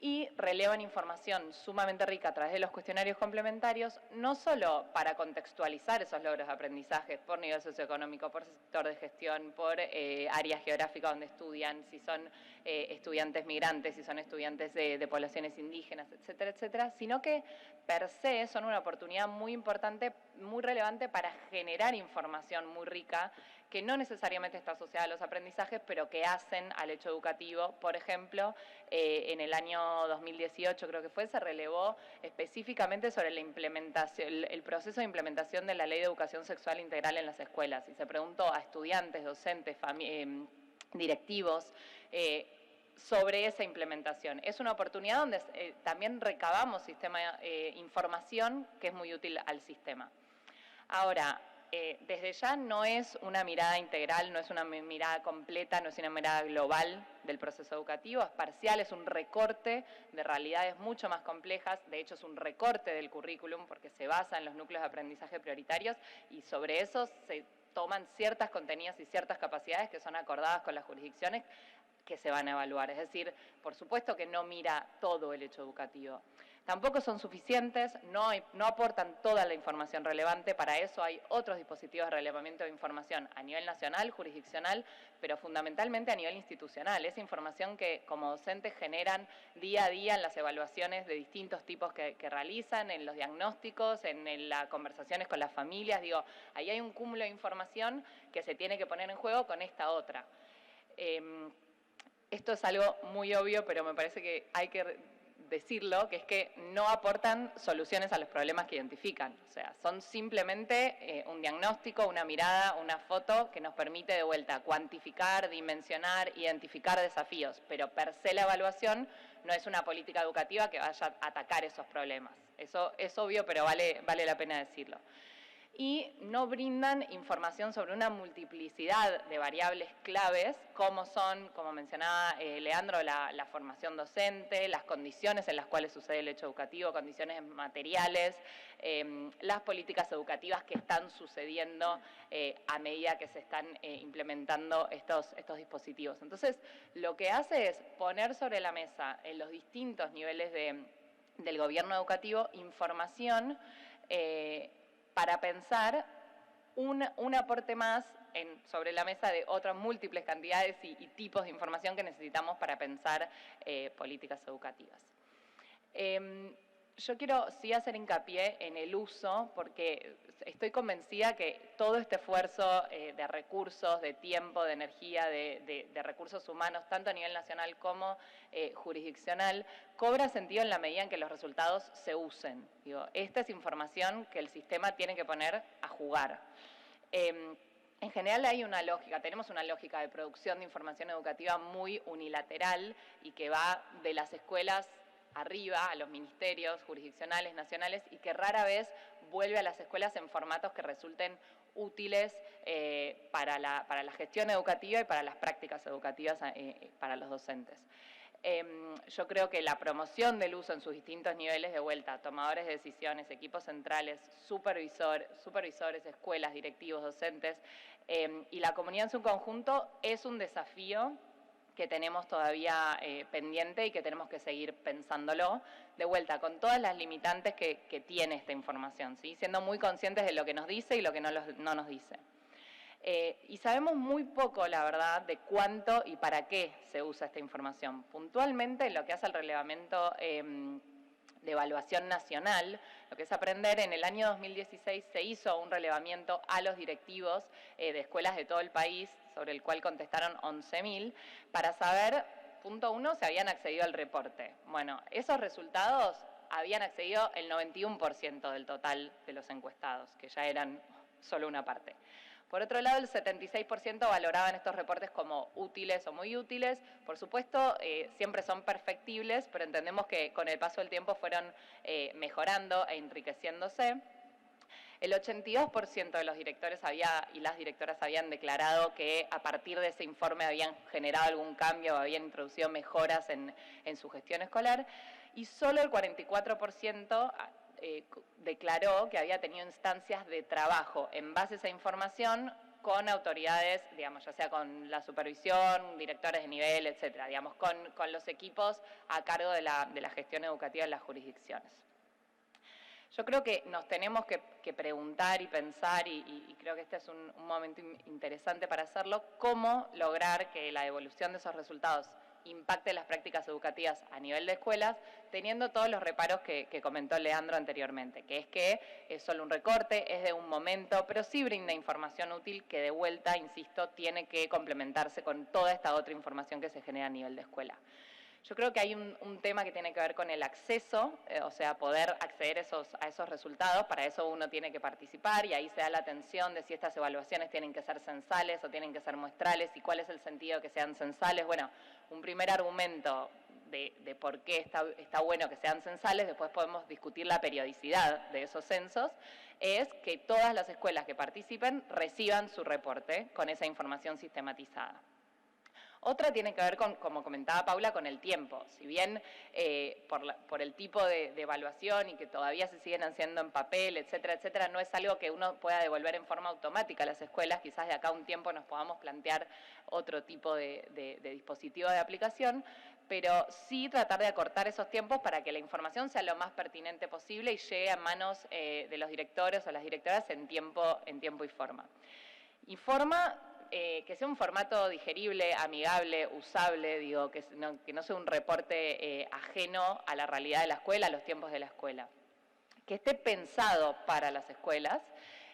y relevan información sumamente rica a través de los cuestionarios complementarios, no solo para contextualizar esos logros de aprendizaje por nivel socioeconómico, por sector de gestión, por área geográfica donde estudian, si son estudiantes migrantes, si son estudiantes de poblaciones indígenas, etcétera, etcétera, sino que per se son una oportunidad muy importante, muy relevante para generar información muy rica que no necesariamente está asociada a los aprendizajes, pero que hacen al hecho educativo. Por ejemplo, en el año 2018, creo que fue, se relevó específicamente sobre la implementación, el proceso de implementación de la Ley de Educación Sexual Integral en las escuelas. Y se preguntó a estudiantes, docentes, directivos, sobre esa implementación. Es una oportunidad donde también recabamos información que es muy útil al sistema. Ahora, desde ya no es una mirada integral, no es una mirada completa, no es una mirada global del proceso educativo, es parcial, es un recorte de realidades mucho más complejas, de hecho es un recorte del currículum porque se basa en los núcleos de aprendizaje prioritarios y sobre eso se toman ciertas contenidos y ciertas capacidades que son acordadas con las jurisdicciones que se van a evaluar. Es decir, por supuesto que no mira todo el hecho educativo. Tampoco son suficientes, no aportan toda la información relevante, para eso hay otros dispositivos de relevamiento de información a nivel nacional, jurisdiccional, pero fundamentalmente a nivel institucional. Esa información que como docentes generan día a día en las evaluaciones de distintos tipos que realizan, en los diagnósticos, en las conversaciones con las familias. Digo, ahí hay un cúmulo de información que se tiene que poner en juego con esta otra. Esto es algo muy obvio, pero me parece que hay que decirlo, que es que no aportan soluciones a los problemas que identifican. O sea, son simplemente un diagnóstico, una mirada, una foto que nos permite de vuelta cuantificar, dimensionar, identificar desafíos, pero per se la evaluación no es una política educativa que vaya a atacar esos problemas. Eso es obvio, pero vale la pena decirlo. Y no brindan información sobre una multiplicidad de variables claves, como son, como mencionaba Leandro, la formación docente, las condiciones en las cuales sucede el hecho educativo, condiciones materiales, las políticas educativas que están sucediendo a medida que se están implementando estos dispositivos. Entonces, lo que hace es poner sobre la mesa en los distintos niveles del gobierno educativo información para pensar un aporte más sobre la mesa de otras múltiples cantidades y tipos de información que necesitamos para pensar políticas educativas. Yo quiero sí hacer hincapié en el uso, porque estoy convencida que todo este esfuerzo de recursos, de tiempo, de energía, de recursos humanos, tanto a nivel nacional como jurisdiccional, cobra sentido en la medida en que los resultados se usen. Digo, esta es información que el sistema tiene que poner a jugar. En general hay una lógica, tenemos una lógica de producción de información educativa muy unilateral y que va de las escuelas arriba a los ministerios jurisdiccionales, nacionales, y que rara vez vuelve a las escuelas en formatos que resulten útiles para la gestión educativa y para las prácticas educativas para los docentes. Yo creo que la promoción del uso en sus distintos niveles de vuelta, tomadores de decisiones, equipos centrales, supervisores, escuelas, directivos, docentes, y la comunidad en su conjunto es un desafío que tenemos todavía pendiente y que tenemos que seguir pensándolo, de vuelta, con todas las limitantes que tiene esta información, ¿sí? Siendo muy conscientes de lo que nos dice y lo que no nos dice. Y sabemos muy poco, la verdad, de cuánto y para qué se usa esta información. Puntualmente, lo que hace el relevamiento evaluación nacional, lo que es aprender, en el año 2016 se hizo un relevamiento a los directivos de escuelas de todo el país, sobre el cual contestaron 11.000, para saber, punto 1, si habían accedido al reporte. Bueno, esos resultados habían accedido el 91% del total de los encuestados, que ya eran solo una parte. Por otro lado, el 76% valoraban estos reportes como útiles o muy útiles. Por supuesto, siempre son perfectibles, pero entendemos que con el paso del tiempo fueron mejorando e enriqueciéndose. El 82% de los directores y las directoras habían declarado que a partir de ese informe habían generado algún cambio o habían introducido mejoras en su gestión escolar, y solo el 44% declaró que había tenido instancias de trabajo en base a esa información con autoridades, digamos, ya sea con la supervisión, directores de nivel, etcétera, digamos, con los equipos a cargo de la gestión educativa en las jurisdicciones. Yo creo que nos tenemos que preguntar y pensar, y creo que este es un momento interesante para hacerlo, cómo lograr que la devolución de esos resultados impacte las prácticas educativas a nivel de escuelas, teniendo todos los reparos que comentó Leandro anteriormente, que es que es solo un recorte, es de un momento, pero sí brinda información útil que de vuelta, insisto, tiene que complementarse con toda esta otra información que se genera a nivel de escuela. Yo creo que hay un tema que tiene que ver con el acceso, o sea, poder acceder a esos resultados. Para eso uno tiene que participar, y ahí se da la atención de si estas evaluaciones tienen que ser censales o tienen que ser muestrales, y cuál es el sentido de que sean censales. Bueno, un primer argumento de por qué está bueno que sean censales, después podemos discutir la periodicidad de esos censos, es que todas las escuelas que participen reciban su reporte con esa información sistematizada. Otra tiene que ver con, como comentaba Paula, con el tiempo. Si bien por el tipo de evaluación y que todavía se siguen haciendo en papel, etcétera, etcétera, no es algo que uno pueda devolver en forma automática a las escuelas. Quizás de acá a un tiempo nos podamos plantear otro tipo de dispositivo de aplicación, pero sí tratar de acortar esos tiempos para que la información sea lo más pertinente posible y llegue a manos de los directores o las directoras en tiempo y forma. Que sea un formato digerible, amigable, usable, digo, que no sea un reporte ajeno a la realidad de la escuela, a los tiempos de la escuela. Que esté pensado para las escuelas.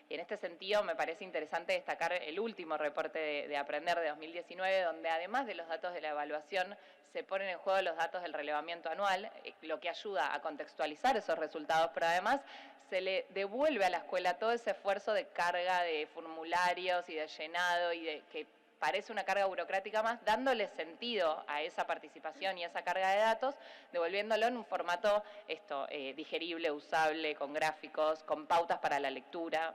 Y en este sentido me parece interesante destacar el último reporte de Aprender de 2019, donde además de los datos de la evaluación se ponen en juego los datos del relevamiento anual, lo que ayuda a contextualizar esos resultados, pero además se le devuelve a la escuela todo ese esfuerzo de carga de formularios y de llenado, y que parece una carga burocrática más, dándole sentido a esa participación y a esa carga de datos, devolviéndolo en un formato digerible, usable, con gráficos, con pautas para la lectura.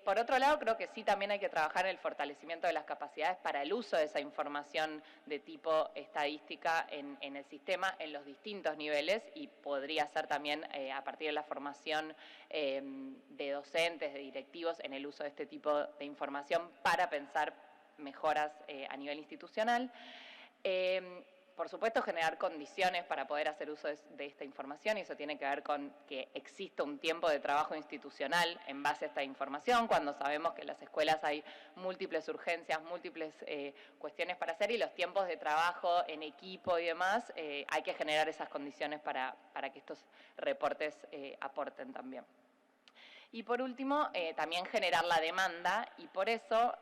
Por otro lado, creo que sí también hay que trabajar en el fortalecimiento de las capacidades para el uso de esa información de tipo estadística en el sistema en los distintos niveles, y podría ser también a partir de la formación de docentes, de directivos, en el uso de este tipo de información para pensar mejoras a nivel institucional. Por supuesto, generar condiciones para poder hacer uso de esta información, y eso tiene que ver con que exista un tiempo de trabajo institucional en base a esta información, cuando sabemos que en las escuelas hay múltiples urgencias, múltiples cuestiones para hacer, y los tiempos de trabajo en equipo y demás, hay que generar esas condiciones para que estos reportes aporten también. Y por último, también generar la demanda, y por eso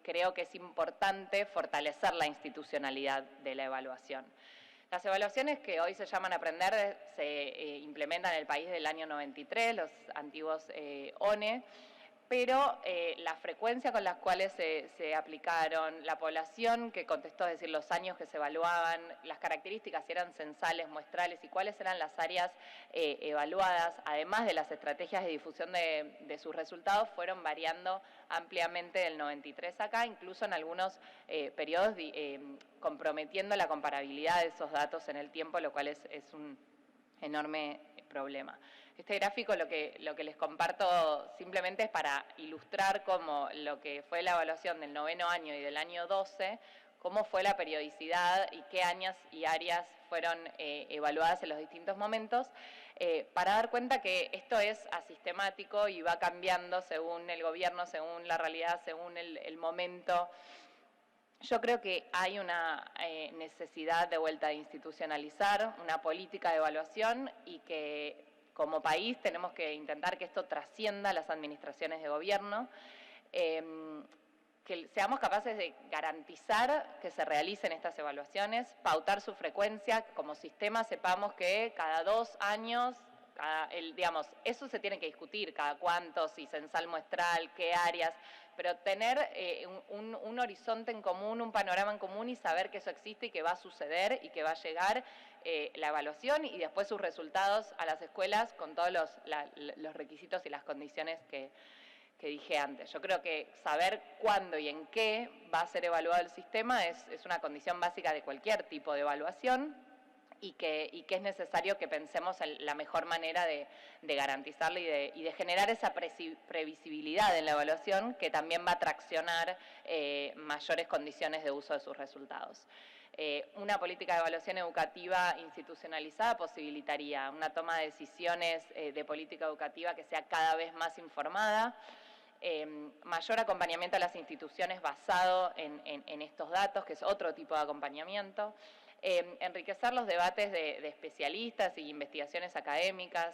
creo que es importante fortalecer la institucionalidad de la evaluación. Las evaluaciones que hoy se llaman Aprender se implementan en el país del año 93, los antiguos ONE, pero la frecuencia con las cuales se aplicaron, la población que contestó, es decir, los años que se evaluaban, las características, si eran censales, muestrales, y cuáles eran las áreas evaluadas, además de las estrategias de difusión de sus resultados, fueron variando ampliamente del 93 acá, incluso en algunos periodos comprometiendo la comparabilidad de esos datos en el tiempo, lo cual es un enorme problema. Este gráfico lo que les comparto simplemente es para ilustrar cómo lo que fue la evaluación del 9º año y del año 12, cómo fue la periodicidad y qué años y áreas fueron evaluadas en los distintos momentos, para dar cuenta que esto es asistemático y va cambiando según el gobierno, según la realidad, según el momento. Yo creo que hay una necesidad de vuelta a institucionalizar una política de evaluación y que como país tenemos que intentar que esto trascienda las administraciones de gobierno, que seamos capaces de garantizar que se realicen estas evaluaciones, pautar su frecuencia, que como sistema sepamos que cada 2 años, digamos, eso se tiene que discutir, cada cuánto, si censal muestral, qué áreas, pero tener un horizonte en común, un panorama en común y saber que eso existe y que va a suceder y que va a llegar la evaluación y después sus resultados a las escuelas con todos los requisitos y las condiciones que dije antes. Yo creo que saber cuándo y en qué va a ser evaluado el sistema es una condición básica de cualquier tipo de evaluación y que es necesario que pensemos en la mejor manera de garantizarlo y de generar esa previsibilidad en la evaluación que también va a traccionar mayores condiciones de uso de sus resultados. Una política de evaluación educativa institucionalizada posibilitaría una toma de decisiones de política educativa que sea cada vez más informada, mayor acompañamiento a las instituciones basado en estos datos, que es otro tipo de acompañamiento, enriquecer los debates de especialistas y investigaciones académicas,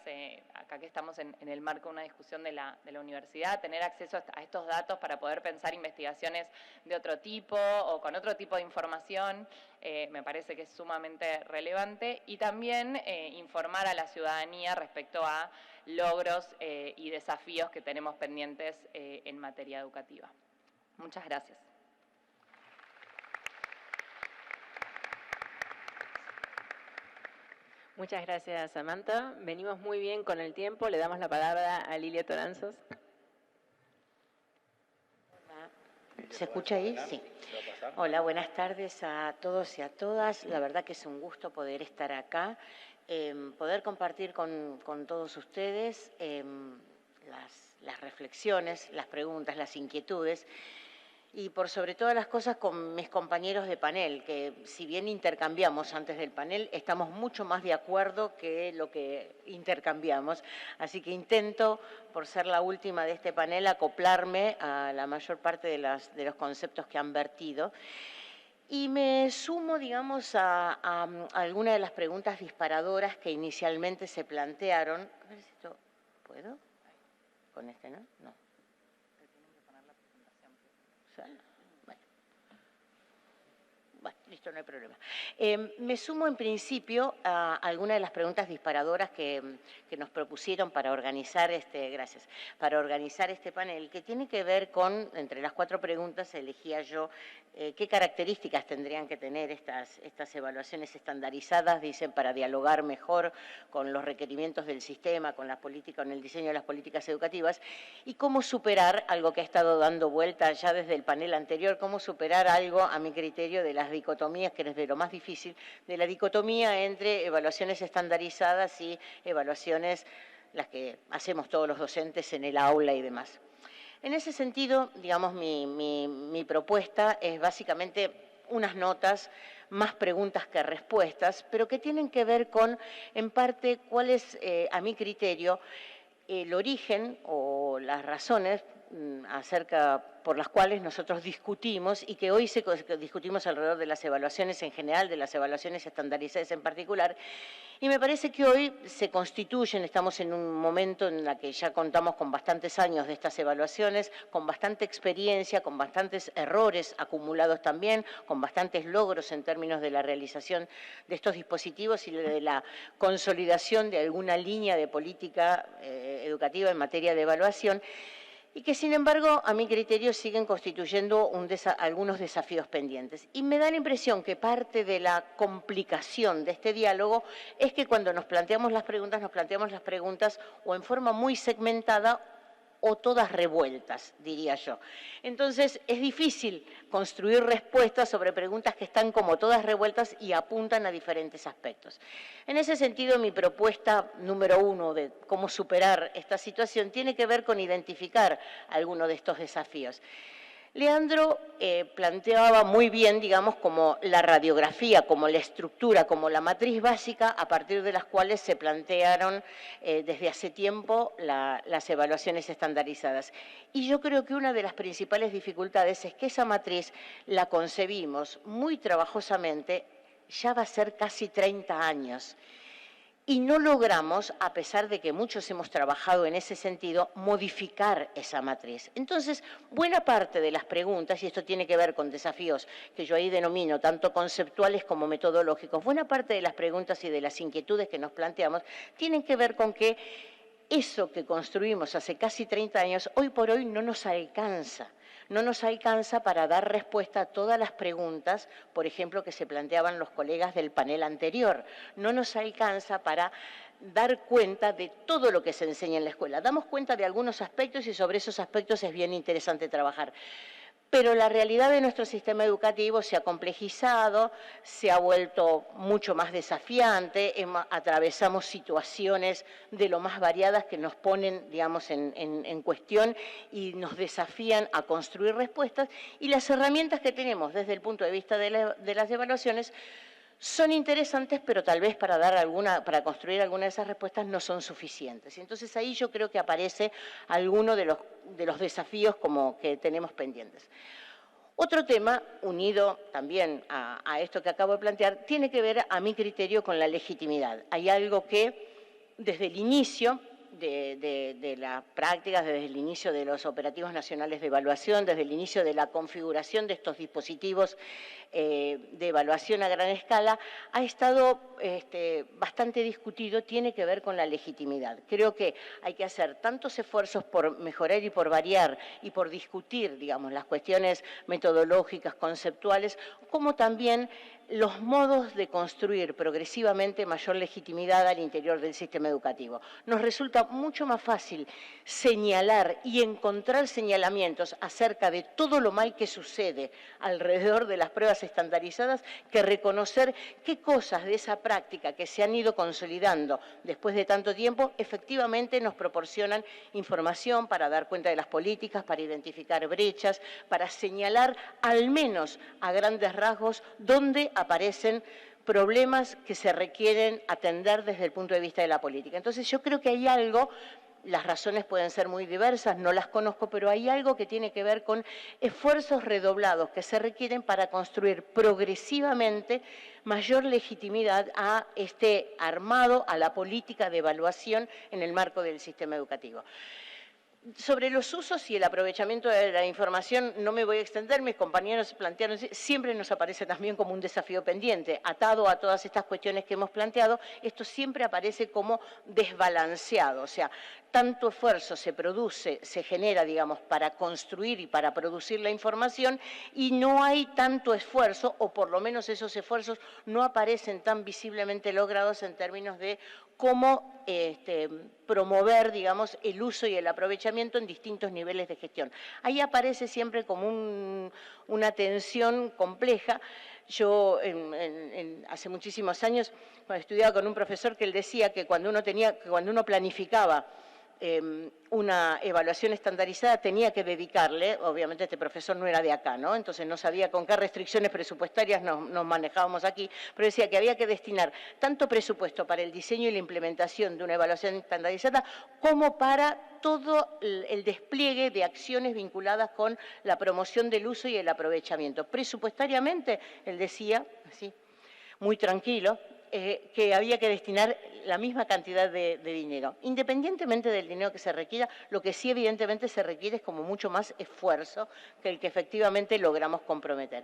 acá que estamos en el marco de una discusión de la universidad, tener acceso a estos datos para poder pensar investigaciones de otro tipo o con otro tipo de información, me parece que es sumamente relevante, y también informar a la ciudadanía respecto a logros y desafíos que tenemos pendientes en materia educativa. Muchas gracias. Muchas gracias, Samantha. Venimos muy bien con el tiempo. Le damos la palabra a Lilia Toranzos. ¿Se escucha ahí? Sí. Hola, buenas tardes a todos y a todas. La verdad que es un gusto poder estar acá, poder compartir con todos ustedes las reflexiones, las preguntas, las inquietudes, y por sobre todas las cosas con mis compañeros de panel, que si bien intercambiamos antes del panel, estamos mucho más de acuerdo que lo que intercambiamos. Así que intento, por ser la última de este panel, acoplarme a la mayor parte de los conceptos que han vertido. Y me sumo, digamos, a alguna de las preguntas disparadoras que inicialmente se plantearon. A ver si esto... ¿Puedo? ¿Con este no? No. Bueno, listo, no hay problema. Me sumo en principio a algunas de las preguntas disparadoras que nos propusieron para organizar para organizar este panel, que tiene que ver con, entre las 4 preguntas elegía yo qué características tendrían que tener estas evaluaciones estandarizadas, dicen, para dialogar mejor con los requerimientos del sistema, con el diseño de las políticas educativas, y cómo superar algo que ha estado dando vuelta ya desde el panel anterior, cómo superar algo, a mi criterio, de las dicotomías, que es de lo más difícil, de la dicotomía entre evaluaciones estandarizadas y evaluaciones, las que hacemos todos los docentes en el aula y demás. En ese sentido, digamos, mi propuesta es básicamente unas notas, más preguntas que respuestas, pero que tienen que ver con, en parte, cuál es, a mi criterio, el origen o las razones por las cuales nosotros discutimos, y que hoy discutimos alrededor de las evaluaciones en general, de las evaluaciones estandarizadas en particular, y me parece que hoy se constituyen, estamos en un momento en el que ya contamos con bastantes años de estas evaluaciones, con bastante experiencia, con bastantes errores acumulados también, con bastantes logros en términos de la realización de estos dispositivos y de la consolidación de alguna línea de política educativa en materia de evaluación, y que, sin embargo, a mi criterio siguen constituyendo algunos desafíos pendientes. Y me da la impresión que parte de la complicación de este diálogo es que cuando nos planteamos las preguntas o en forma muy segmentada o todas revueltas, diría yo. Entonces, es difícil construir respuestas sobre preguntas que están como todas revueltas y apuntan a diferentes aspectos. En ese sentido, mi propuesta número 1 de cómo superar esta situación tiene que ver con identificar algunos de estos desafíos. Leandro planteaba muy bien, digamos, como la radiografía, como la estructura, como la matriz básica, a partir de las cuales se plantearon desde hace tiempo las evaluaciones estandarizadas. Y yo creo que una de las principales dificultades es que esa matriz la concebimos muy trabajosamente, ya va a ser casi 30 años. Y no logramos, a pesar de que muchos hemos trabajado en ese sentido, modificar esa matriz. Entonces, buena parte de las preguntas, y esto tiene que ver con desafíos que yo ahí denomino tanto conceptuales como metodológicos, buena parte de las preguntas y de las inquietudes que nos planteamos tienen que ver con que eso que construimos hace casi 30 años, hoy por hoy no nos alcanza. No nos alcanza para dar respuesta a todas las preguntas, por ejemplo, que se planteaban los colegas del panel anterior. No nos alcanza para dar cuenta de todo lo que se enseña en la escuela. Damos cuenta de algunos aspectos y sobre esos aspectos es bien interesante trabajar. Pero la realidad de nuestro sistema educativo se ha complejizado, se ha vuelto mucho más desafiante, atravesamos situaciones de lo más variadas que nos ponen, digamos, en cuestión y nos desafían a construir respuestas, y las herramientas que tenemos desde el punto de vista de las evaluaciones son interesantes, pero tal vez para construir alguna de esas respuestas no son suficientes. Y entonces ahí yo creo que aparece alguno de los desafíos como que tenemos pendientes. Otro tema, unido también a esto que acabo de plantear, tiene que ver, a mi criterio, con la legitimidad. Hay algo que desde el inicio de las prácticas, desde el inicio de los operativos nacionales de evaluación, desde el inicio de la configuración de estos dispositivos de evaluación a gran escala, ha estado bastante discutido, tiene que ver con la legitimidad. Creo que hay que hacer tantos esfuerzos por mejorar y por variar y por discutir, digamos, las cuestiones metodológicas, conceptuales, como también los modos de construir progresivamente mayor legitimidad al interior del sistema educativo. Nos resulta mucho más fácil señalar y encontrar señalamientos acerca de todo lo mal que sucede alrededor de las pruebas estandarizadas que reconocer qué cosas de esa práctica que se han ido consolidando después de tanto tiempo efectivamente nos proporcionan información para dar cuenta de las políticas, para identificar brechas, para señalar al menos a grandes rasgos dónde aparecen problemas que se requieren atender desde el punto de vista de la política. Entonces yo creo que hay algo, las razones pueden ser muy diversas, no las conozco, pero hay algo que tiene que ver con esfuerzos redoblados que se requieren para construir progresivamente mayor legitimidad a este armado, a la política de evaluación en el marco del sistema educativo. Sobre los usos y el aprovechamiento de la información no me voy a extender, mis compañeros plantearon, siempre nos aparece también como un desafío pendiente, atado a todas estas cuestiones que hemos planteado, esto siempre aparece como desbalanceado, o sea, tanto esfuerzo se produce, se genera, digamos, para construir y para producir la información y no hay tanto esfuerzo, o por lo menos esos esfuerzos no aparecen tan visiblemente logrados en términos de cómo promover, digamos, el uso y el aprovechamiento en distintos niveles de gestión. Ahí aparece siempre como una tensión compleja. Yo hace muchísimos años, cuando estudiaba con un profesor, que él decía que cuando uno planificaba una evaluación estandarizada tenía que dedicarle, obviamente este profesor no era de acá, ¿no? Entonces no sabía con qué restricciones presupuestarias nos manejábamos aquí, pero decía que había que destinar tanto presupuesto para el diseño y la implementación de una evaluación estandarizada como para todo el despliegue de acciones vinculadas con la promoción del uso y el aprovechamiento. Presupuestariamente, él decía, así, muy tranquilo, que había que destinar la misma cantidad de dinero. Independientemente del dinero que se requiera, lo que sí evidentemente se requiere es como mucho más esfuerzo que el que efectivamente logramos comprometer.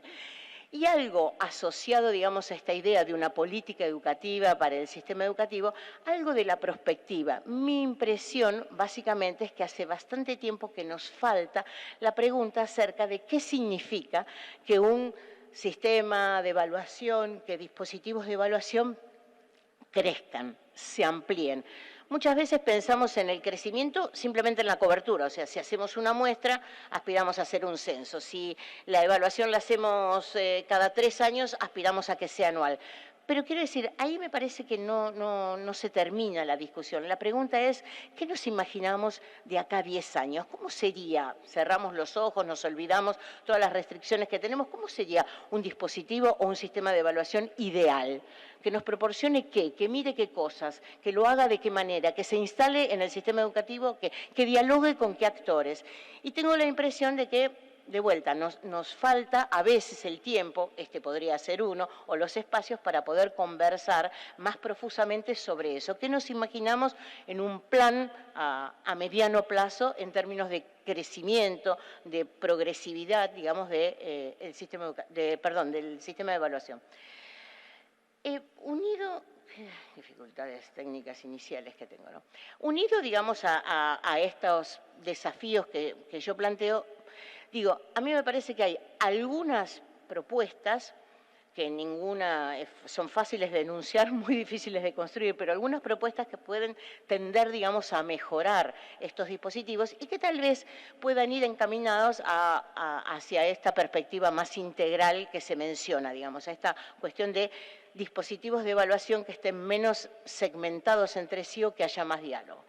Y algo asociado, digamos, a esta idea de una política educativa para el sistema educativo, algo de la prospectiva. Mi impresión, básicamente, es que hace bastante tiempo que nos falta la pregunta acerca de qué significa que un sistema de evaluación, que dispositivos de evaluación crezcan, se amplíen. Muchas veces pensamos en el crecimiento simplemente en la cobertura, o sea, si hacemos una muestra, aspiramos a hacer un censo. Si la evaluación la hacemos cada 3 años, aspiramos a que sea anual. Pero quiero decir, ahí me parece que no se termina la discusión. La pregunta es, ¿qué nos imaginamos de acá a 10 años? ¿Cómo sería? Cerramos los ojos, nos olvidamos todas las restricciones que tenemos. ¿Cómo sería un dispositivo o un sistema de evaluación ideal? Que nos proporcione qué, que mire qué cosas, que lo haga de qué manera, que se instale en el sistema educativo, que dialogue con qué actores. Y tengo la impresión de que, de vuelta, nos falta a veces el tiempo, este podría ser uno, o los espacios para poder conversar más profusamente sobre eso. ¿Qué nos imaginamos en un plan a mediano plazo en términos de crecimiento, de progresividad, digamos, del sistema de evaluación? Unido, dificultades técnicas iniciales que tengo, ¿no? Unido, digamos, a estos desafíos que yo planteo, digo, a mí me parece que hay algunas propuestas que ninguna son fáciles de enunciar, muy difíciles de construir, pero algunas propuestas que pueden tender, digamos, a mejorar estos dispositivos y que tal vez puedan ir encaminados hacia esta perspectiva más integral que se menciona, digamos, a esta cuestión de dispositivos de evaluación que estén menos segmentados entre sí o que haya más diálogo.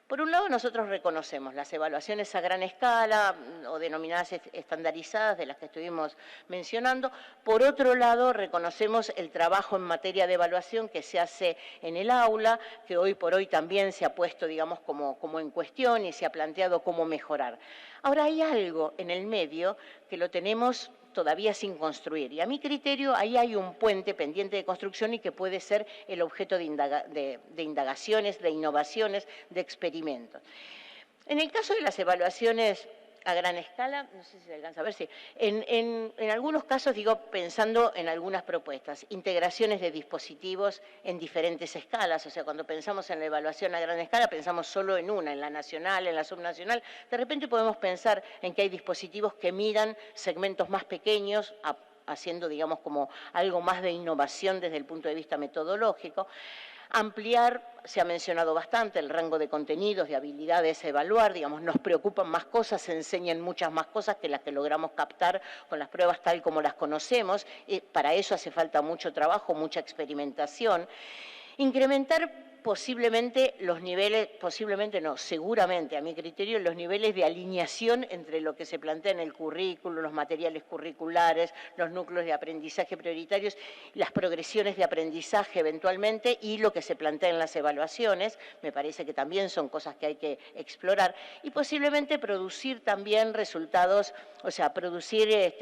Por un lado, nosotros reconocemos las evaluaciones a gran escala o denominadas estandarizadas de las que estuvimos mencionando. Por otro lado, reconocemos el trabajo en materia de evaluación que se hace en el aula, que hoy por hoy también se ha puesto, digamos, como en cuestión y se ha planteado cómo mejorar. Ahora, hay algo en el medio que lo tenemos todavía sin construir. Y a mi criterio, ahí hay un puente pendiente de construcción y que puede ser el objeto de indagaciones, de innovaciones, de experimentos. En el caso de las evaluaciones a gran escala, no sé si se alcanza a ver, sí. En algunos casos, digo, pensando en algunas propuestas, integraciones de dispositivos en diferentes escalas, o sea, cuando pensamos en la evaluación a gran escala, pensamos solo en una, en la nacional, en la subnacional, de repente podemos pensar en que hay dispositivos que miran segmentos más pequeños, haciendo, digamos, como algo más de innovación desde el punto de vista metodológico. Ampliar, se ha mencionado bastante, el rango de contenidos, de habilidades a evaluar, digamos, nos preocupan más cosas, se enseñan muchas más cosas que las que logramos captar con las pruebas tal como las conocemos, y para eso hace falta mucho trabajo, mucha experimentación. Incrementar posiblemente los niveles, posiblemente no, seguramente a mi criterio, los niveles de alineación entre lo que se plantea en el currículo, los materiales curriculares, los núcleos de aprendizaje prioritarios, las progresiones de aprendizaje eventualmente y lo que se plantea en las evaluaciones, me parece que también son cosas que hay que explorar y posiblemente producir también resultados, o sea, producir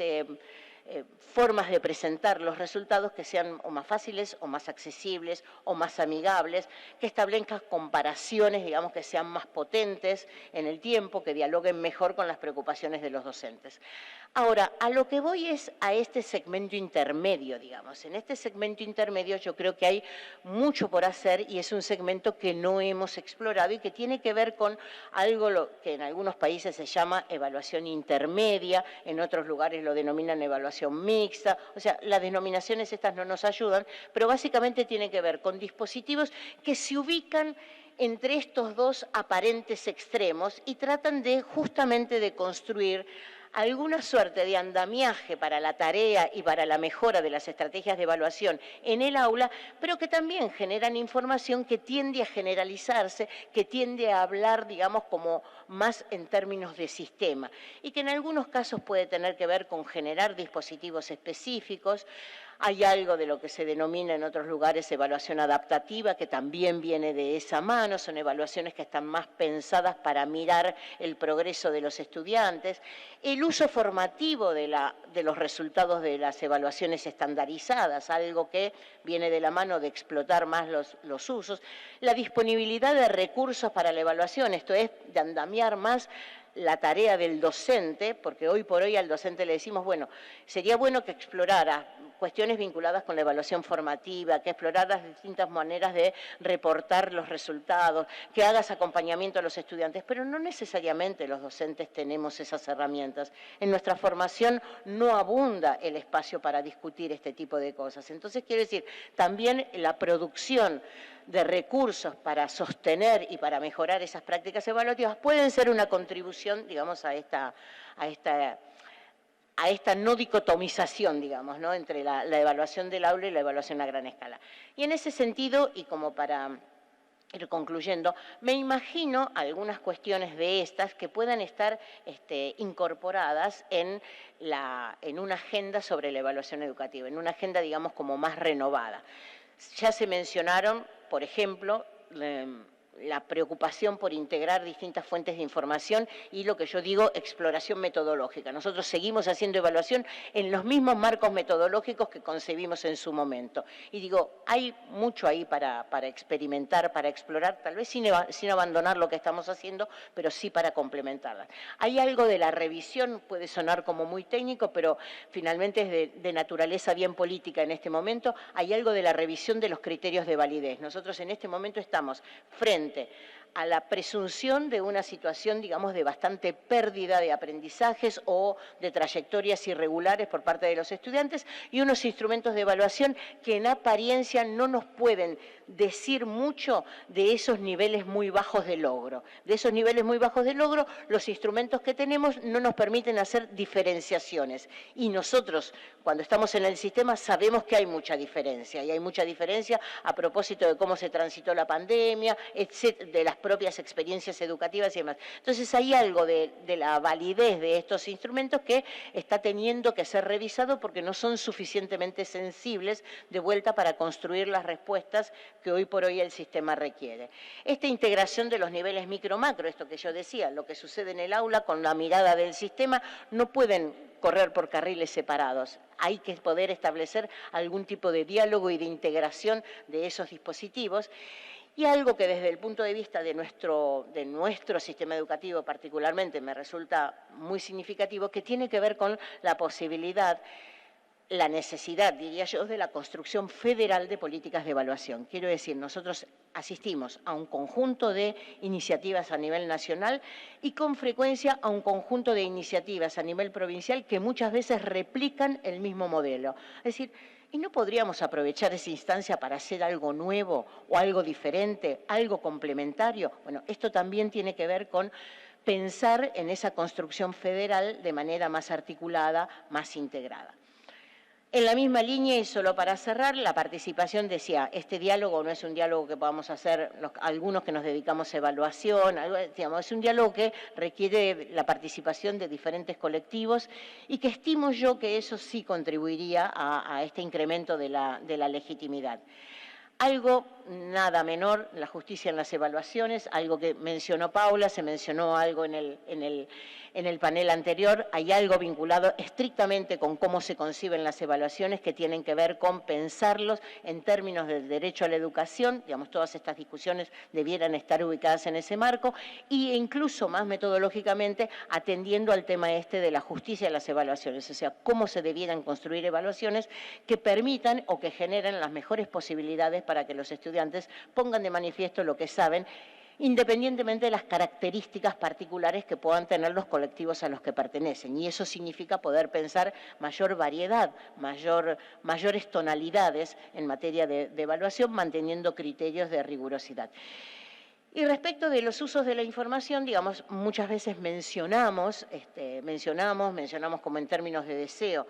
formas de presentar los resultados que sean o más fáciles o más accesibles o más amigables, que establezcan comparaciones, digamos, que sean más potentes en el tiempo, que dialoguen mejor con las preocupaciones de los docentes. Ahora, a lo que voy es a este segmento intermedio, digamos. En este segmento intermedio yo creo que hay mucho por hacer y es un segmento que no hemos explorado y que tiene que ver con algo que en algunos países se llama evaluación intermedia, en otros lugares lo denominan evaluación mixta, o sea, las denominaciones estas no nos ayudan, pero básicamente tiene que ver con dispositivos que se ubican entre estos dos aparentes extremos y tratan de justamente de construir alguna suerte de andamiaje para la tarea y para la mejora de las estrategias de evaluación en el aula, pero que también generan información que tiende a generalizarse, que tiende a hablar, digamos, como más en términos de sistema, y que en algunos casos puede tener que ver con generar dispositivos específicos. Hay algo de lo que se denomina en otros lugares evaluación adaptativa, que también viene de esa mano, son evaluaciones que están más pensadas para mirar el progreso de los estudiantes, el uso formativo de los resultados de las evaluaciones estandarizadas, algo que viene de la mano de explotar más los usos, la disponibilidad de recursos para la evaluación, esto es, de andamiar más la tarea del docente, porque hoy por hoy al docente le decimos, bueno, sería bueno que explorara cuestiones vinculadas con la evaluación formativa, que exploraras distintas maneras de reportar los resultados, que hagas acompañamiento a los estudiantes, pero no necesariamente los docentes tenemos esas herramientas. En nuestra formación no abunda el espacio para discutir este tipo de cosas. Entonces, quiero decir, también la producción de recursos para sostener y para mejorar esas prácticas evaluativas pueden ser una contribución, digamos, a esta a esta no dicotomización, digamos, ¿no?, entre la evaluación del aula y la evaluación a gran escala. Y en ese sentido, y como para ir concluyendo, me imagino algunas cuestiones de estas que puedan estar incorporadas en una agenda sobre la evaluación educativa, en una agenda, digamos, como más renovada. Ya se mencionaron, por ejemplo, la preocupación por integrar distintas fuentes de información y lo que yo digo, exploración metodológica. Nosotros seguimos haciendo evaluación en los mismos marcos metodológicos que concebimos en su momento. Y digo, hay mucho ahí para experimentar, para explorar, tal vez sin abandonar lo que estamos haciendo, pero sí para complementarla. Hay algo de la revisión, puede sonar como muy técnico, pero finalmente es de naturaleza bien política en este momento. Hay algo de la revisión de los criterios de validez. Nosotros en este momento estamos frente a la presunción de una situación, digamos, de bastante pérdida de aprendizajes o de trayectorias irregulares por parte de los estudiantes y unos instrumentos de evaluación que en apariencia no nos pueden decir mucho de esos niveles muy bajos de logro. De esos niveles muy bajos de logro, los instrumentos que tenemos no nos permiten hacer diferenciaciones. Y nosotros, cuando estamos en el sistema, sabemos que hay mucha diferencia. Y hay mucha diferencia a propósito de cómo se transitó la pandemia, etcétera, de las propias experiencias educativas y demás. Entonces hay algo de la validez de estos instrumentos que está teniendo que ser revisado porque no son suficientemente sensibles de vuelta para construir las respuestas que hoy por hoy el sistema requiere. Esta integración de los niveles micro-macro, esto que yo decía, lo que sucede en el aula con la mirada del sistema, no pueden correr por carriles separados. Hay que poder establecer algún tipo de diálogo y de integración de esos dispositivos. Y algo que desde el punto de vista de nuestro sistema educativo particularmente me resulta muy significativo, que tiene que ver con la posibilidad, la necesidad, diría yo, de la construcción federal de políticas de evaluación. Quiero decir, nosotros asistimos a un conjunto de iniciativas a nivel nacional y con frecuencia a un conjunto de iniciativas a nivel provincial que muchas veces replican el mismo modelo. Es decir, ¿y no podríamos aprovechar esa instancia para hacer algo nuevo o algo diferente, algo complementario? Bueno, esto también tiene que ver con pensar en esa construcción federal de manera más articulada, más integrada. En la misma línea, y solo para cerrar, la participación decía, este diálogo no es un diálogo que podamos hacer algunos que nos dedicamos a evaluación, digamos, es un diálogo que requiere la participación de diferentes colectivos y que estimo yo que eso sí contribuiría a este incremento de la legitimidad. Algo nada menor, la justicia en las evaluaciones, algo que mencionó Paula, se mencionó algo en el panel anterior, hay algo vinculado estrictamente con cómo se conciben las evaluaciones que tienen que ver con pensarlos en términos del derecho a la educación, digamos, todas estas discusiones debieran estar ubicadas en ese marco, e incluso más metodológicamente atendiendo al tema de la justicia en las evaluaciones, o sea, cómo se debieran construir evaluaciones que permitan o que generen las mejores posibilidades para que los estudiantes pongan de manifiesto lo que saben, independientemente de las características particulares que puedan tener los colectivos a los que pertenecen. Y eso significa poder pensar mayor variedad, mayores tonalidades en materia de evaluación, manteniendo criterios de rigurosidad. Y respecto de los usos de la información, digamos, muchas veces mencionamos como en términos de deseo,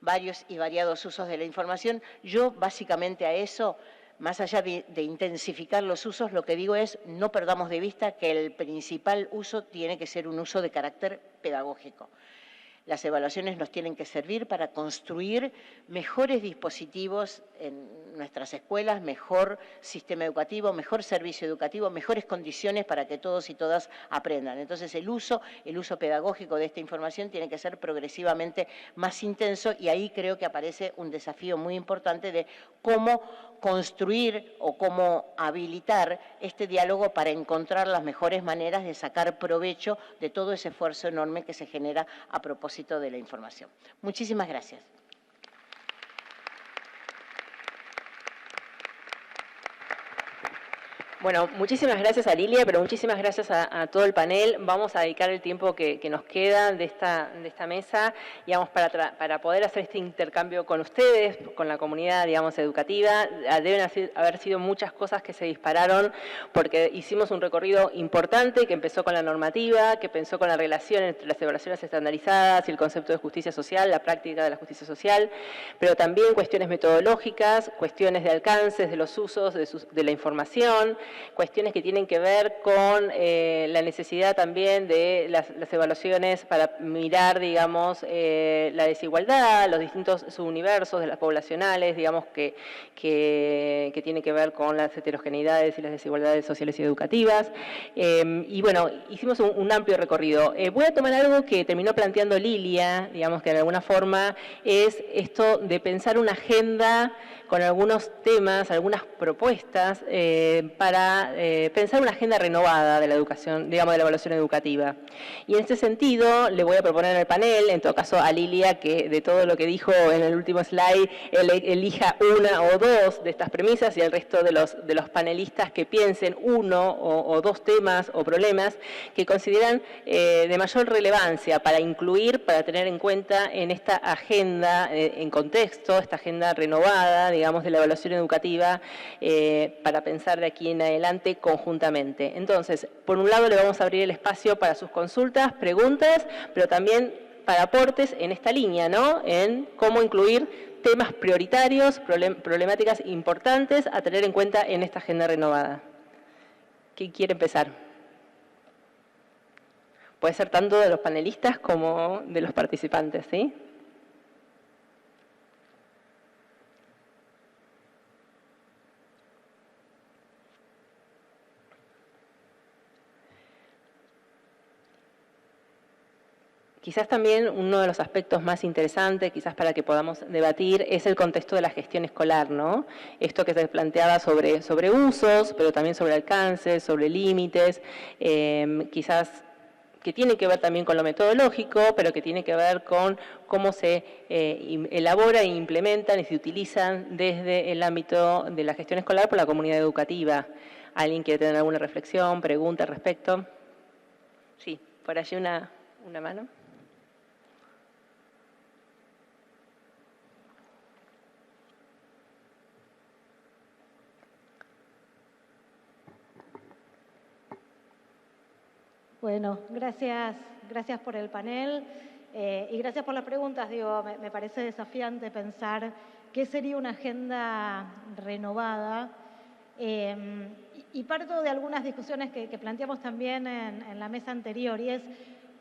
varios y variados usos de la información. Yo básicamente a eso, más allá de intensificar los usos, lo que digo es no perdamos de vista que el principal uso tiene que ser un uso de carácter pedagógico. Las evaluaciones nos tienen que servir para construir mejores dispositivos en nuestras escuelas, mejor sistema educativo, mejor servicio educativo, mejores condiciones para que todos y todas aprendan. Entonces el uso pedagógico de esta información tiene que ser progresivamente más intenso y ahí creo que aparece un desafío muy importante de cómo construir o cómo habilitar este diálogo para encontrar las mejores maneras de sacar provecho de todo ese esfuerzo enorme que se genera a propósito de la información. Muchísimas gracias. Bueno, muchísimas gracias a Lilia, pero muchísimas gracias a todo el panel. Vamos a dedicar el tiempo que nos queda de esta mesa, digamos, para poder hacer este intercambio con ustedes, con la comunidad, digamos, educativa. Deben haber sido muchas cosas que se dispararon, porque hicimos un recorrido importante que empezó con la normativa, que pensó con la relación entre las evaluaciones estandarizadas y el concepto de justicia social, la práctica de la justicia social, pero también cuestiones metodológicas, cuestiones de alcances, de los usos, de la información, cuestiones que tienen que ver con la necesidad también de las evaluaciones para mirar, digamos, la desigualdad, los distintos subuniversos de las poblacionales, digamos, que tiene que ver con las heterogeneidades y las desigualdades sociales y educativas. Y bueno, hicimos un amplio recorrido. Voy a tomar algo que terminó planteando Lilia, digamos, que de alguna forma es esto de pensar una agenda con algunos temas, algunas propuestas para pensar una agenda renovada de la educación, digamos, de la evaluación educativa. Y en este sentido, le voy a proponer al panel, en todo caso a Lilia, que de todo lo que dijo en el último slide, elija una o dos de estas premisas y el resto de los panelistas que piensen uno o dos temas o problemas que consideran de mayor relevancia para incluir, para tener en cuenta en esta agenda, en contexto, esta agenda renovada, digamos, de la evaluación educativa para pensar de aquí en adelante conjuntamente. Entonces, por un lado le vamos a abrir el espacio para sus consultas, preguntas, pero también para aportes en esta línea, ¿no? En cómo incluir temas prioritarios, problemáticas importantes a tener en cuenta en esta agenda renovada. ¿Quién quiere empezar? Puede ser tanto de los panelistas como de los participantes, ¿sí? Quizás también uno de los aspectos más interesantes, quizás para que podamos debatir, es el contexto de la gestión escolar, ¿no? Esto que se planteaba sobre usos, pero también sobre alcances, sobre límites, quizás que tiene que ver también con lo metodológico, pero que tiene que ver con cómo se elabora e implementan y se utilizan desde el ámbito de la gestión escolar por la comunidad educativa. ¿Alguien quiere tener alguna reflexión, pregunta al respecto? Sí, por allí una mano. Bueno, gracias por el panel y gracias por las preguntas. Digo, me parece desafiante pensar qué sería una agenda renovada y parto de algunas discusiones que planteamos también en la mesa anterior y es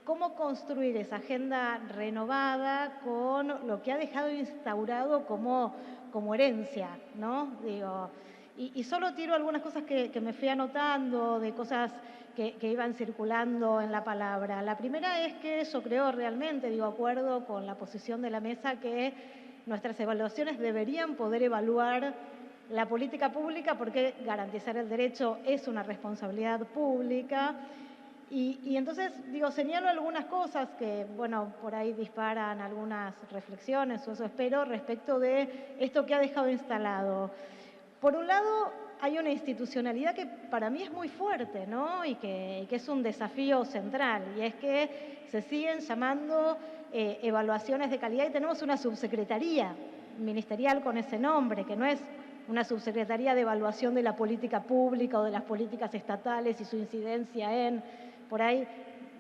cómo construir esa agenda renovada con lo que ha dejado instaurado como herencia, ¿no? Digo, y solo tiro algunas cosas que me fui anotando, de cosas que iban circulando en la palabra. La primera es que yo creo realmente, digo, acuerdo con la posición de la mesa, que nuestras evaluaciones deberían poder evaluar la política pública porque garantizar el derecho es una responsabilidad pública. Y entonces, digo, señalo algunas cosas que, bueno, por ahí disparan algunas reflexiones, o eso espero, respecto de esto que ha dejado instalado. Por un lado, hay una institucionalidad que para mí es muy fuerte, ¿no? Y que es un desafío central, y es que se siguen llamando evaluaciones de calidad y tenemos una subsecretaría ministerial con ese nombre, que no es una subsecretaría de evaluación de la política pública o de las políticas estatales y su incidencia en, por ahí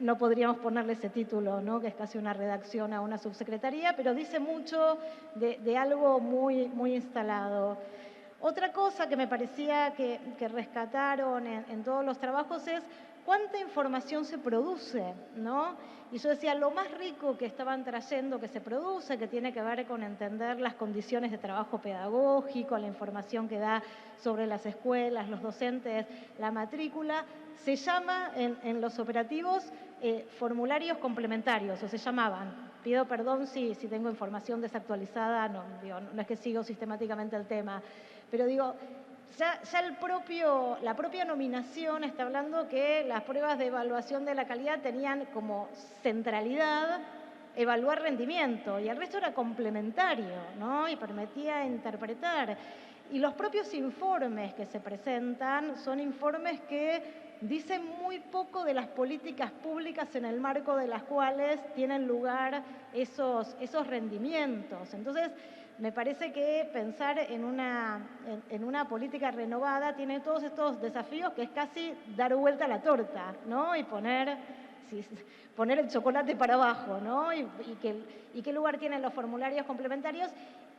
no podríamos ponerle ese título, ¿no? Que es casi una redacción a una subsecretaría, pero dice mucho de algo muy, muy instalado. Otra cosa que me parecía que rescataron en todos los trabajos es cuánta información se produce, ¿no? Y yo decía, lo más rico que estaban trayendo que se produce, que tiene que ver con entender las condiciones de trabajo pedagógico, la información que da sobre las escuelas, los docentes, la matrícula, se llama en los operativos formularios complementarios, o se llamaban. Pido perdón si tengo información desactualizada, no es que sigo sistemáticamente el tema. Pero digo, ya la propia nominación está hablando que las pruebas de evaluación de la calidad tenían como centralidad evaluar rendimiento y el resto era complementario, ¿no? Y permitía interpretar. Y los propios informes que se presentan son informes que dicen muy poco de las políticas públicas en el marco de las cuales tienen lugar esos rendimientos. Entonces, me parece que pensar en una política renovada tiene todos estos desafíos que es casi dar vuelta a la torta, ¿no? Y poner el chocolate para abajo, ¿no? Y qué lugar tienen los formularios complementarios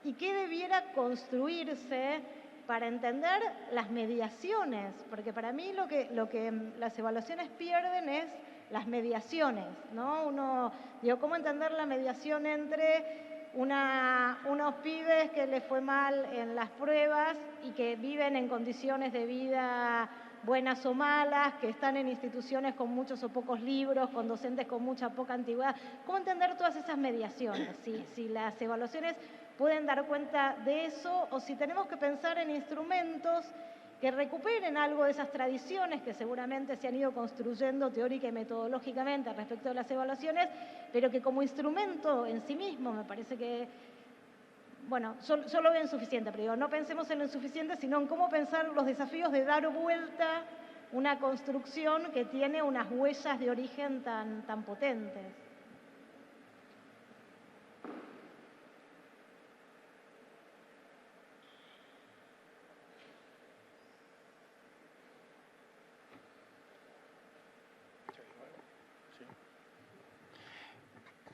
y qué debiera construirse para entender las mediaciones, porque para mí lo que las evaluaciones pierden es las mediaciones, ¿no? ¿Cómo entender la mediación entre unos pibes que les fue mal en las pruebas y que viven en condiciones de vida buenas o malas, que están en instituciones con muchos o pocos libros, con docentes con mucha o poca antigüedad? ¿Cómo entender todas esas mediaciones? Si las evaluaciones pueden dar cuenta de eso, o si tenemos que pensar en instrumentos que recuperen algo de esas tradiciones que seguramente se han ido construyendo teórica y metodológicamente respecto de las evaluaciones, pero que como instrumento en sí mismo me parece que, bueno, yo lo veo insuficiente, pero digo, no pensemos en lo insuficiente, sino en cómo pensar los desafíos de dar vuelta una construcción que tiene unas huellas de origen tan potentes.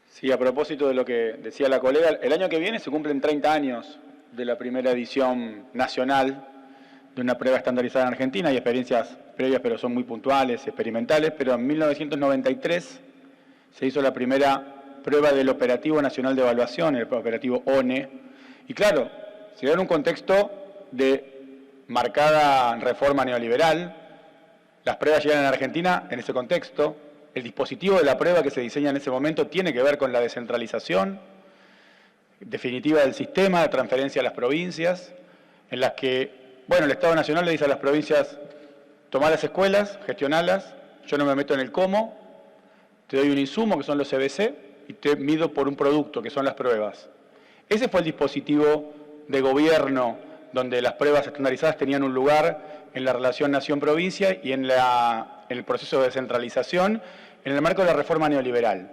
Sí, a propósito de lo que decía la colega, el año que viene se cumplen 30 años de la primera edición nacional de una prueba estandarizada en Argentina. Hay experiencias previas, pero son muy puntuales, experimentales, pero en 1993 se hizo la primera prueba del Operativo Nacional de Evaluación, el operativo ONE, y claro, se dio en un contexto de marcada reforma neoliberal. Las pruebas llegan a Argentina en ese contexto. El dispositivo de la prueba que se diseña en ese momento tiene que ver con la descentralización definitiva del sistema de transferencia a las provincias, en las que, bueno, el Estado Nacional le dice a las provincias, tomá las escuelas, gestionalas, yo no me meto en el cómo, te doy un insumo que son los CBC y te mido por un producto que son las pruebas. Ese fue el dispositivo de gobierno donde las pruebas estandarizadas tenían un lugar en la relación nación-provincia y en el proceso de descentralización en el marco de la reforma neoliberal.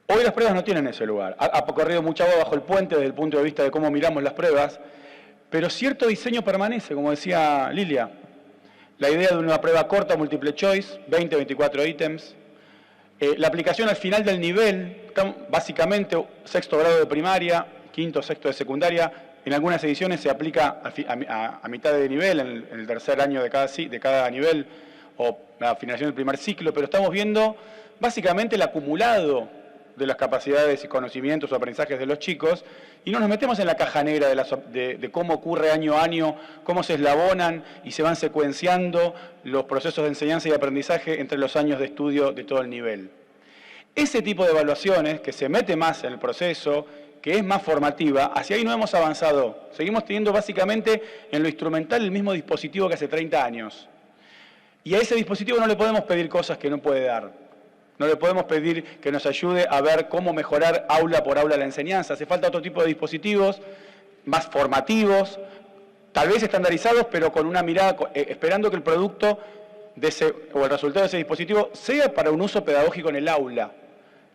Hoy las pruebas no tienen ese lugar. Ha corrido mucha agua bajo el puente desde el punto de vista de cómo miramos las pruebas, pero cierto diseño permanece, como decía Lilia. La idea de una prueba corta, múltiple choice, 20, 24 ítems. La aplicación al final del nivel, básicamente sexto grado de primaria, quinto, sexto de secundaria. En algunas ediciones se aplica a mitad de nivel, en el tercer año de cada nivel, o la finalización del primer ciclo, pero estamos viendo básicamente el acumulado de las capacidades y conocimientos o aprendizajes de los chicos, y no nos metemos en la caja negra de cómo ocurre año a año, cómo se eslabonan y se van secuenciando los procesos de enseñanza y aprendizaje entre los años de estudio de todo el nivel. Ese tipo de evaluaciones, que se mete más en el proceso, que es más formativa, hacia ahí no hemos avanzado. Seguimos teniendo básicamente en lo instrumental el mismo dispositivo que hace 30 años. Y a ese dispositivo no le podemos pedir cosas que no puede dar. No le podemos pedir que nos ayude a ver cómo mejorar aula por aula la enseñanza. Hace falta otro tipo de dispositivos más formativos, tal vez estandarizados, pero con una mirada, esperando que el producto o el resultado de ese dispositivo sea para un uso pedagógico en el aula.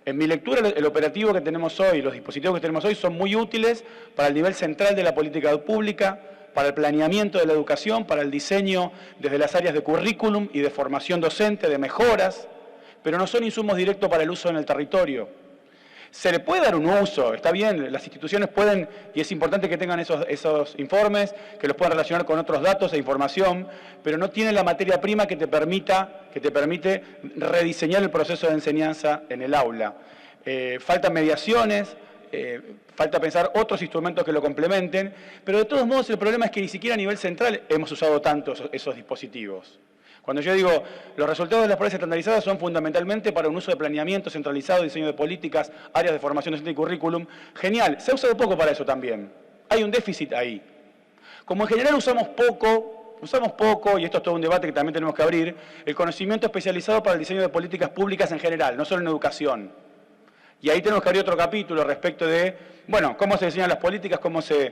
En mi lectura, el operativo que tenemos hoy, los dispositivos que tenemos hoy son muy útiles para el nivel central de la política pública, para el planeamiento de la educación, para el diseño desde las áreas de currículum y de formación docente, de mejoras, pero no son insumos directos para el uso en el territorio. Se le puede dar un uso, está bien, las instituciones pueden, y es importante que tengan esos informes, que los puedan relacionar con otros datos e información, pero no tienen la materia prima que te permite rediseñar el proceso de enseñanza en el aula. Faltan mediaciones, falta pensar otros instrumentos que lo complementen, pero de todos modos el problema es que ni siquiera a nivel central hemos usado tanto esos dispositivos. Cuando yo digo, los resultados de las pruebas estandarizadas son fundamentalmente para un uso de planeamiento centralizado, diseño de políticas, áreas de formación docente y currículum, genial, se ha usado poco para eso también. Hay un déficit ahí. Como en general usamos poco, y esto es todo un debate que también tenemos que abrir, el conocimiento especializado para el diseño de políticas públicas en general, no solo en educación. Y ahí tenemos que abrir otro capítulo respecto de, bueno, cómo se diseñan las políticas, cómo es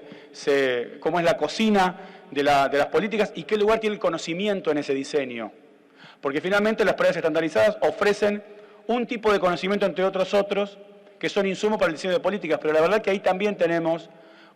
la cocina de las políticas y qué lugar tiene el conocimiento en ese diseño. Porque finalmente las pruebas estandarizadas ofrecen un tipo de conocimiento entre otros que son insumos para el diseño de políticas, pero la verdad que ahí también tenemos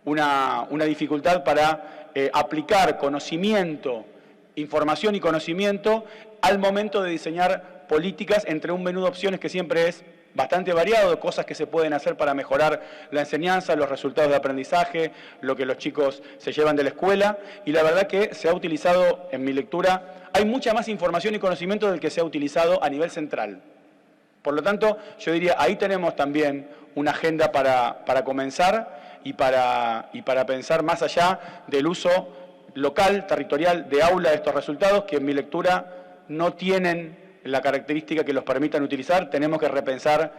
una dificultad para aplicar conocimiento, información y conocimiento al momento de diseñar políticas entre un menú de opciones que siempre es bastante variado, de cosas que se pueden hacer para mejorar la enseñanza, los resultados de aprendizaje, lo que los chicos se llevan de la escuela, y la verdad que se ha utilizado, en mi lectura, hay mucha más información y conocimiento del que se ha utilizado a nivel central. Por lo tanto, yo diría, ahí tenemos también una agenda para comenzar y para pensar más allá del uso local, territorial, de aula de estos resultados, que en mi lectura no tienen la característica que los permitan utilizar. Tenemos que repensar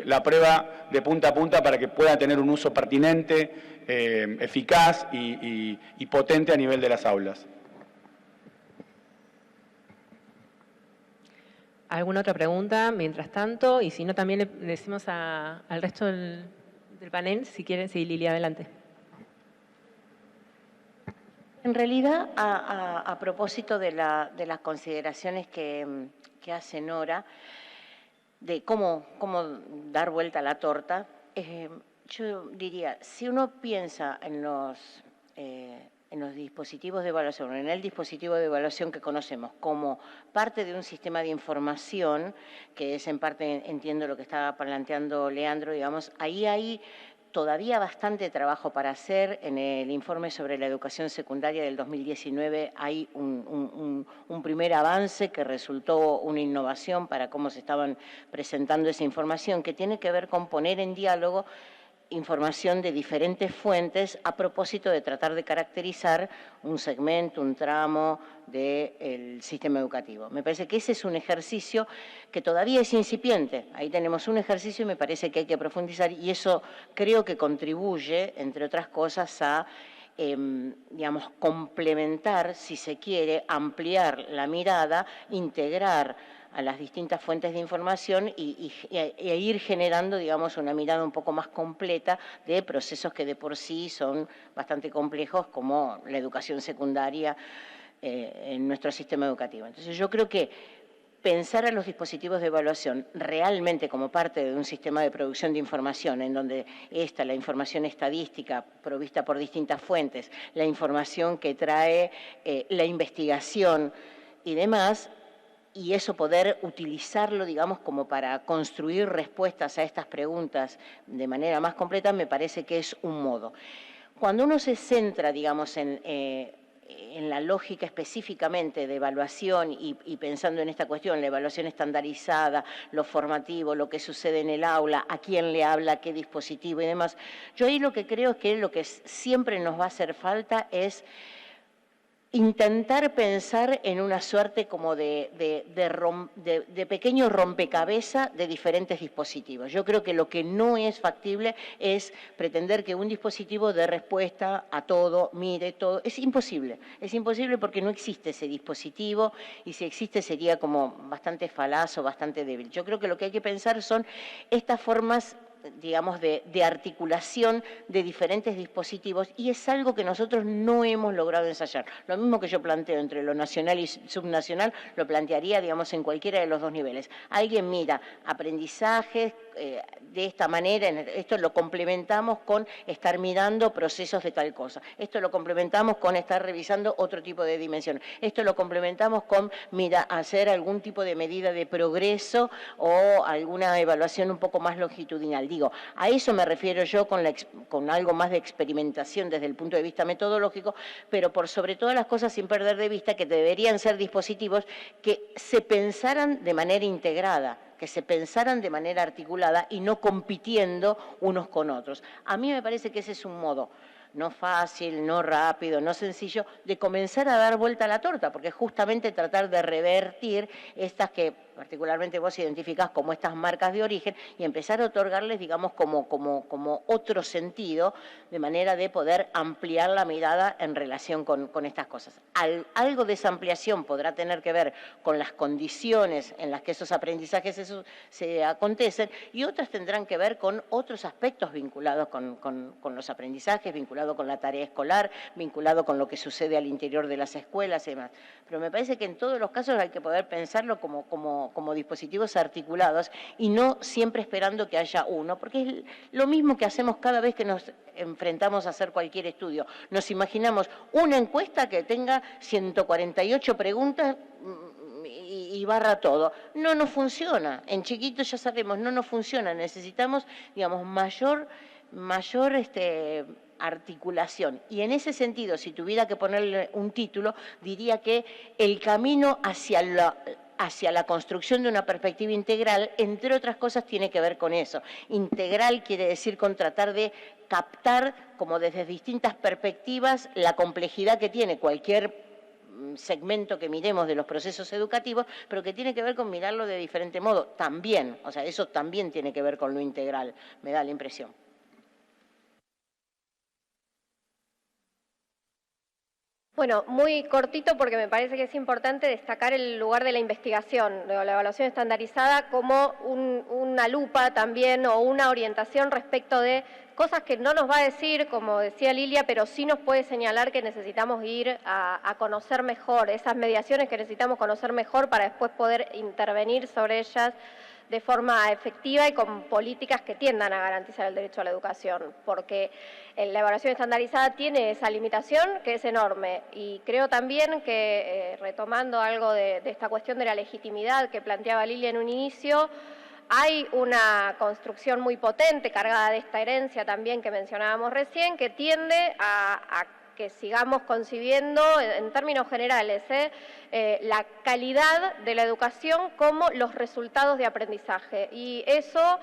la prueba de punta a punta para que pueda tener un uso pertinente, eficaz y potente a nivel de las aulas. ¿Alguna otra pregunta mientras tanto? Y si no, también le decimos al resto del panel, si quieren. Sí, Lili, adelante. En realidad, a propósito de las consideraciones que hace Nora, de cómo dar vuelta a la torta, yo diría, si uno piensa en los dispositivos de evaluación, en el dispositivo de evaluación que conocemos como parte de un sistema de información, que es en parte, entiendo lo que estaba planteando Leandro, digamos, ahí hay todavía bastante trabajo para hacer. En el informe sobre la educación secundaria del 2019 hay un primer avance que resultó una innovación para cómo se estaban presentando esa información, que tiene que ver con poner en diálogo información de diferentes fuentes a propósito de tratar de caracterizar un segmento, un tramo del sistema educativo. Me parece que ese es un ejercicio que todavía es incipiente. Ahí tenemos un ejercicio y me parece que hay que profundizar, y eso creo que contribuye, entre otras cosas, a digamos, complementar, si se quiere, ampliar la mirada, integrar a las distintas fuentes de información e ir generando, digamos, una mirada un poco más completa de procesos que de por sí son bastante complejos, como la educación secundaria en nuestro sistema educativo. Entonces, yo creo que pensar a los dispositivos de evaluación realmente como parte de un sistema de producción de información, en donde la información estadística provista por distintas fuentes, la información que trae la investigación y demás, y eso poder utilizarlo, digamos, como para construir respuestas a estas preguntas de manera más completa, me parece que es un modo. Cuando uno se centra, digamos, en la lógica específicamente de evaluación y pensando en esta cuestión, la evaluación estandarizada, lo formativo, lo que sucede en el aula, a quién le habla, qué dispositivo y demás, yo ahí lo que creo es que lo que siempre nos va a hacer falta es intentar pensar en una suerte como de pequeño rompecabezas de diferentes dispositivos. Yo creo que lo que no es factible es pretender que un dispositivo dé respuesta a todo, mire todo. Es imposible porque no existe ese dispositivo, y si existe sería como bastante falaz o bastante débil. Yo creo que lo que hay que pensar son estas formas, digamos, de articulación de diferentes dispositivos, y es algo que nosotros no hemos logrado ensayar. Lo mismo que yo planteo entre lo nacional y subnacional, lo plantearía, digamos, en cualquiera de los dos niveles. Alguien mira aprendizajes de esta manera, esto lo complementamos con estar mirando procesos de tal cosa, esto lo complementamos con estar revisando otro tipo de dimensión, esto lo complementamos con hacer algún tipo de medida de progreso o alguna evaluación un poco más longitudinal. Digo, a eso me refiero yo con algo más de experimentación desde el punto de vista metodológico, pero por sobre todas las cosas sin perder de vista que deberían ser dispositivos que se pensaran de manera integrada, que se pensaran de manera articulada y no compitiendo unos con otros. A mí me parece que ese es un modo no fácil, no rápido, no sencillo, de comenzar a dar vuelta a la torta, porque es justamente tratar de revertir estas que particularmente vos identificás como estas marcas de origen y empezar a otorgarles, digamos, como otro sentido, de manera de poder ampliar la mirada en relación con estas cosas. Algo de esa ampliación podrá tener que ver con las condiciones en las que esos aprendizajes se acontecen y otras tendrán que ver con otros aspectos vinculados con los aprendizajes, vinculados con la tarea escolar, vinculado con lo que sucede al interior de las escuelas y demás. Pero me parece que en todos los casos hay que poder pensarlo como dispositivos articulados y no siempre esperando que haya uno, porque es lo mismo que hacemos cada vez que nos enfrentamos a hacer cualquier estudio. Nos imaginamos una encuesta que tenga 148 preguntas y barra todo. No nos funciona. En chiquitos ya sabemos, no nos funciona. Necesitamos, digamos, mayor articulación. Y en ese sentido, si tuviera que ponerle un título, diría que el camino hacia la construcción de una perspectiva integral, entre otras cosas, tiene que ver con eso. Integral quiere decir con tratar de captar, como desde distintas perspectivas, la complejidad que tiene cualquier segmento que miremos de los procesos educativos, pero que tiene que ver con mirarlo de diferente modo. También, o sea, eso también tiene que ver con lo integral, me da la impresión. Bueno, muy cortito porque me parece que es importante destacar el lugar de la investigación, de la evaluación estandarizada como una lupa también o una orientación respecto de cosas que no nos va a decir, como decía Lilia, pero sí nos puede señalar que necesitamos ir a conocer mejor, esas mediaciones que necesitamos conocer mejor para después poder intervenir sobre ellas de forma efectiva y con políticas que tiendan a garantizar el derecho a la educación, porque la evaluación estandarizada tiene esa limitación que es enorme y creo también que, retomando algo de esta cuestión de la legitimidad que planteaba Lilia en un inicio, hay una construcción muy potente, cargada de esta herencia también que mencionábamos recién, que tiende a que sigamos concibiendo en términos generales la calidad de la educación como los resultados de aprendizaje. Y eso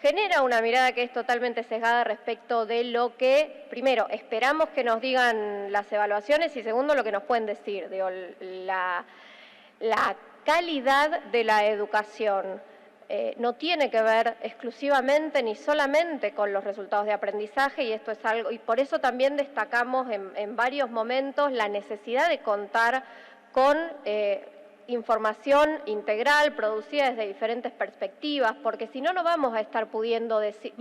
genera una mirada que es totalmente sesgada respecto de lo que, primero, esperamos que nos digan las evaluaciones y segundo, lo que nos pueden decir. Digo, la calidad de la educación no tiene que ver exclusivamente ni solamente con los resultados de aprendizaje y esto es algo, y por eso también destacamos en varios momentos la necesidad de contar con información integral producida desde diferentes perspectivas, porque si no, no vamos a estar pudiendo decir,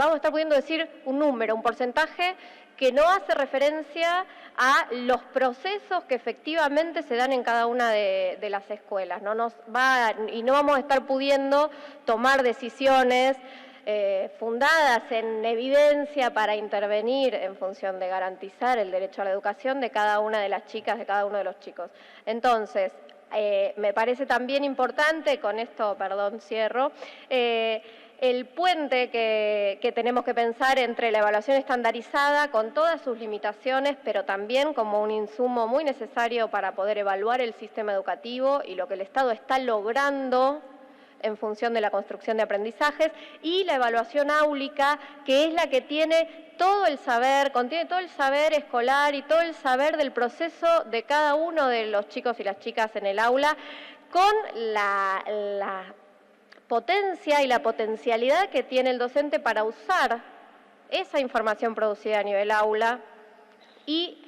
un número, un porcentaje que no hace referencia a los procesos que efectivamente se dan en cada una de las escuelas. No vamos a estar pudiendo tomar decisiones fundadas en evidencia para intervenir en función de garantizar el derecho a la educación de cada una de las chicas, de cada uno de los chicos. Entonces, me parece también importante, con esto, perdón, cierro, el puente que tenemos que pensar entre la evaluación estandarizada con todas sus limitaciones, pero también como un insumo muy necesario para poder evaluar el sistema educativo y lo que el Estado está logrando en función de la construcción de aprendizajes, y la evaluación áulica, que es la que tiene todo el saber, contiene todo el saber escolar y todo el saber del proceso de cada uno de los chicos y las chicas en el aula, con la potencia y la potencialidad que tiene el docente para usar esa información producida a nivel aula y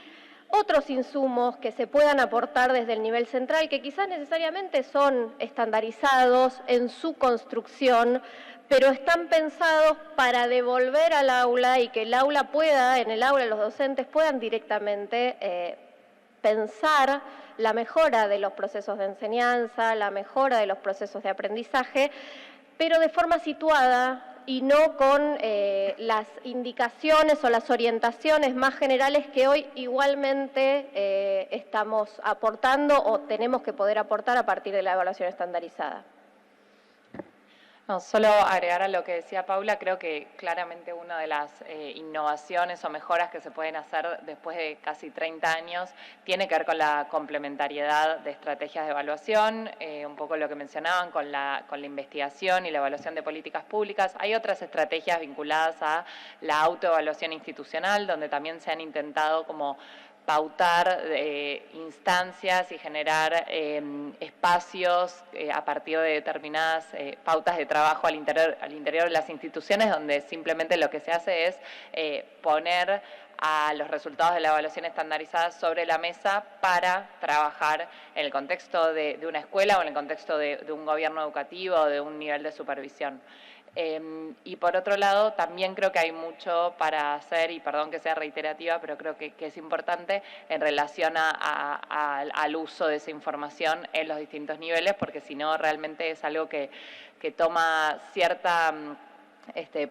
otros insumos que se puedan aportar desde el nivel central, que quizás necesariamente son estandarizados en su construcción, pero están pensados para devolver al aula y que el aula pueda, en el aula los docentes puedan directamente pensar la mejora de los procesos de enseñanza, la mejora de los procesos de aprendizaje, pero de forma situada y no con las indicaciones o las orientaciones más generales que hoy igualmente estamos aportando o tenemos que poder aportar a partir de la evaluación estandarizada. No, solo agregar a lo que decía Paula, creo que claramente una de las innovaciones o mejoras que se pueden hacer después de casi 30 años tiene que ver con la complementariedad de estrategias de evaluación, un poco lo que mencionaban con la investigación y la evaluación de políticas públicas. Hay otras estrategias vinculadas a la autoevaluación institucional, donde también se han intentado como pautar instancias y generar espacios a partir de determinadas pautas de trabajo al interior de las instituciones, donde simplemente lo que se hace es poner a los resultados de la evaluación estandarizada sobre la mesa para trabajar en el contexto de una escuela o en el contexto de un gobierno educativo o de un nivel de supervisión. Y por otro lado, también creo que hay mucho para hacer, y perdón que sea reiterativa, pero creo que es importante en relación al uso de esa información en los distintos niveles, porque si no realmente es algo que toma cierta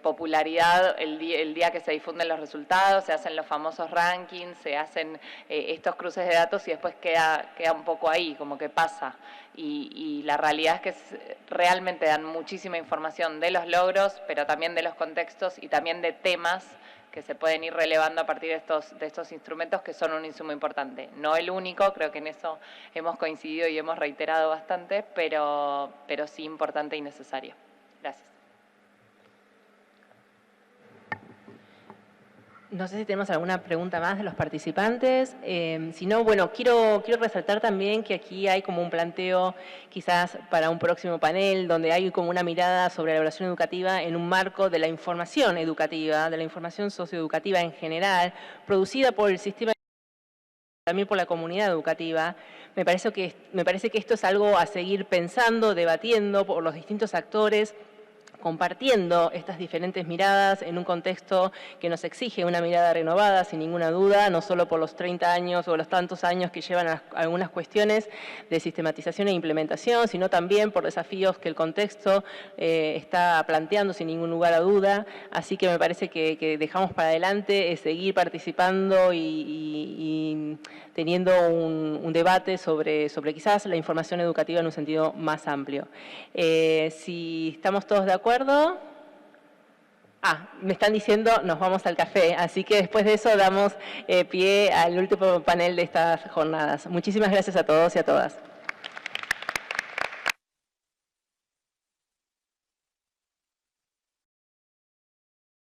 popularidad el día que se difunden los resultados, se hacen los famosos rankings, se hacen estos cruces de datos y después queda un poco ahí, como que pasa. Y la realidad es que realmente dan muchísima información de los logros, pero también de los contextos y también de temas que se pueden ir relevando a partir de estos instrumentos que son un insumo importante. No el único, creo que en eso hemos coincidido y hemos reiterado bastante, pero sí importante y necesario. Gracias. No sé si tenemos alguna pregunta más de los participantes. Si no, bueno, quiero resaltar también que aquí hay como un planteo quizás para un próximo panel donde hay como una mirada sobre la evaluación educativa en un marco de la información educativa, de la información socioeducativa en general, producida por el sistema, también por la comunidad educativa. Me parece que esto es algo a seguir pensando, debatiendo por los distintos actores, compartiendo estas diferentes miradas en un contexto que nos exige una mirada renovada, sin ninguna duda, no solo por los 30 años o los tantos años que llevan algunas cuestiones de sistematización e implementación, sino también por desafíos que el contexto está planteando sin ningún lugar a duda. Así que me parece que dejamos para adelante seguir participando y teniendo un debate sobre quizás la información educativa en un sentido más amplio. Si estamos todos de acuerdo. Me están diciendo nos vamos al café, así que después de eso damos pie al último panel de estas jornadas. Muchísimas gracias a todos y a todas.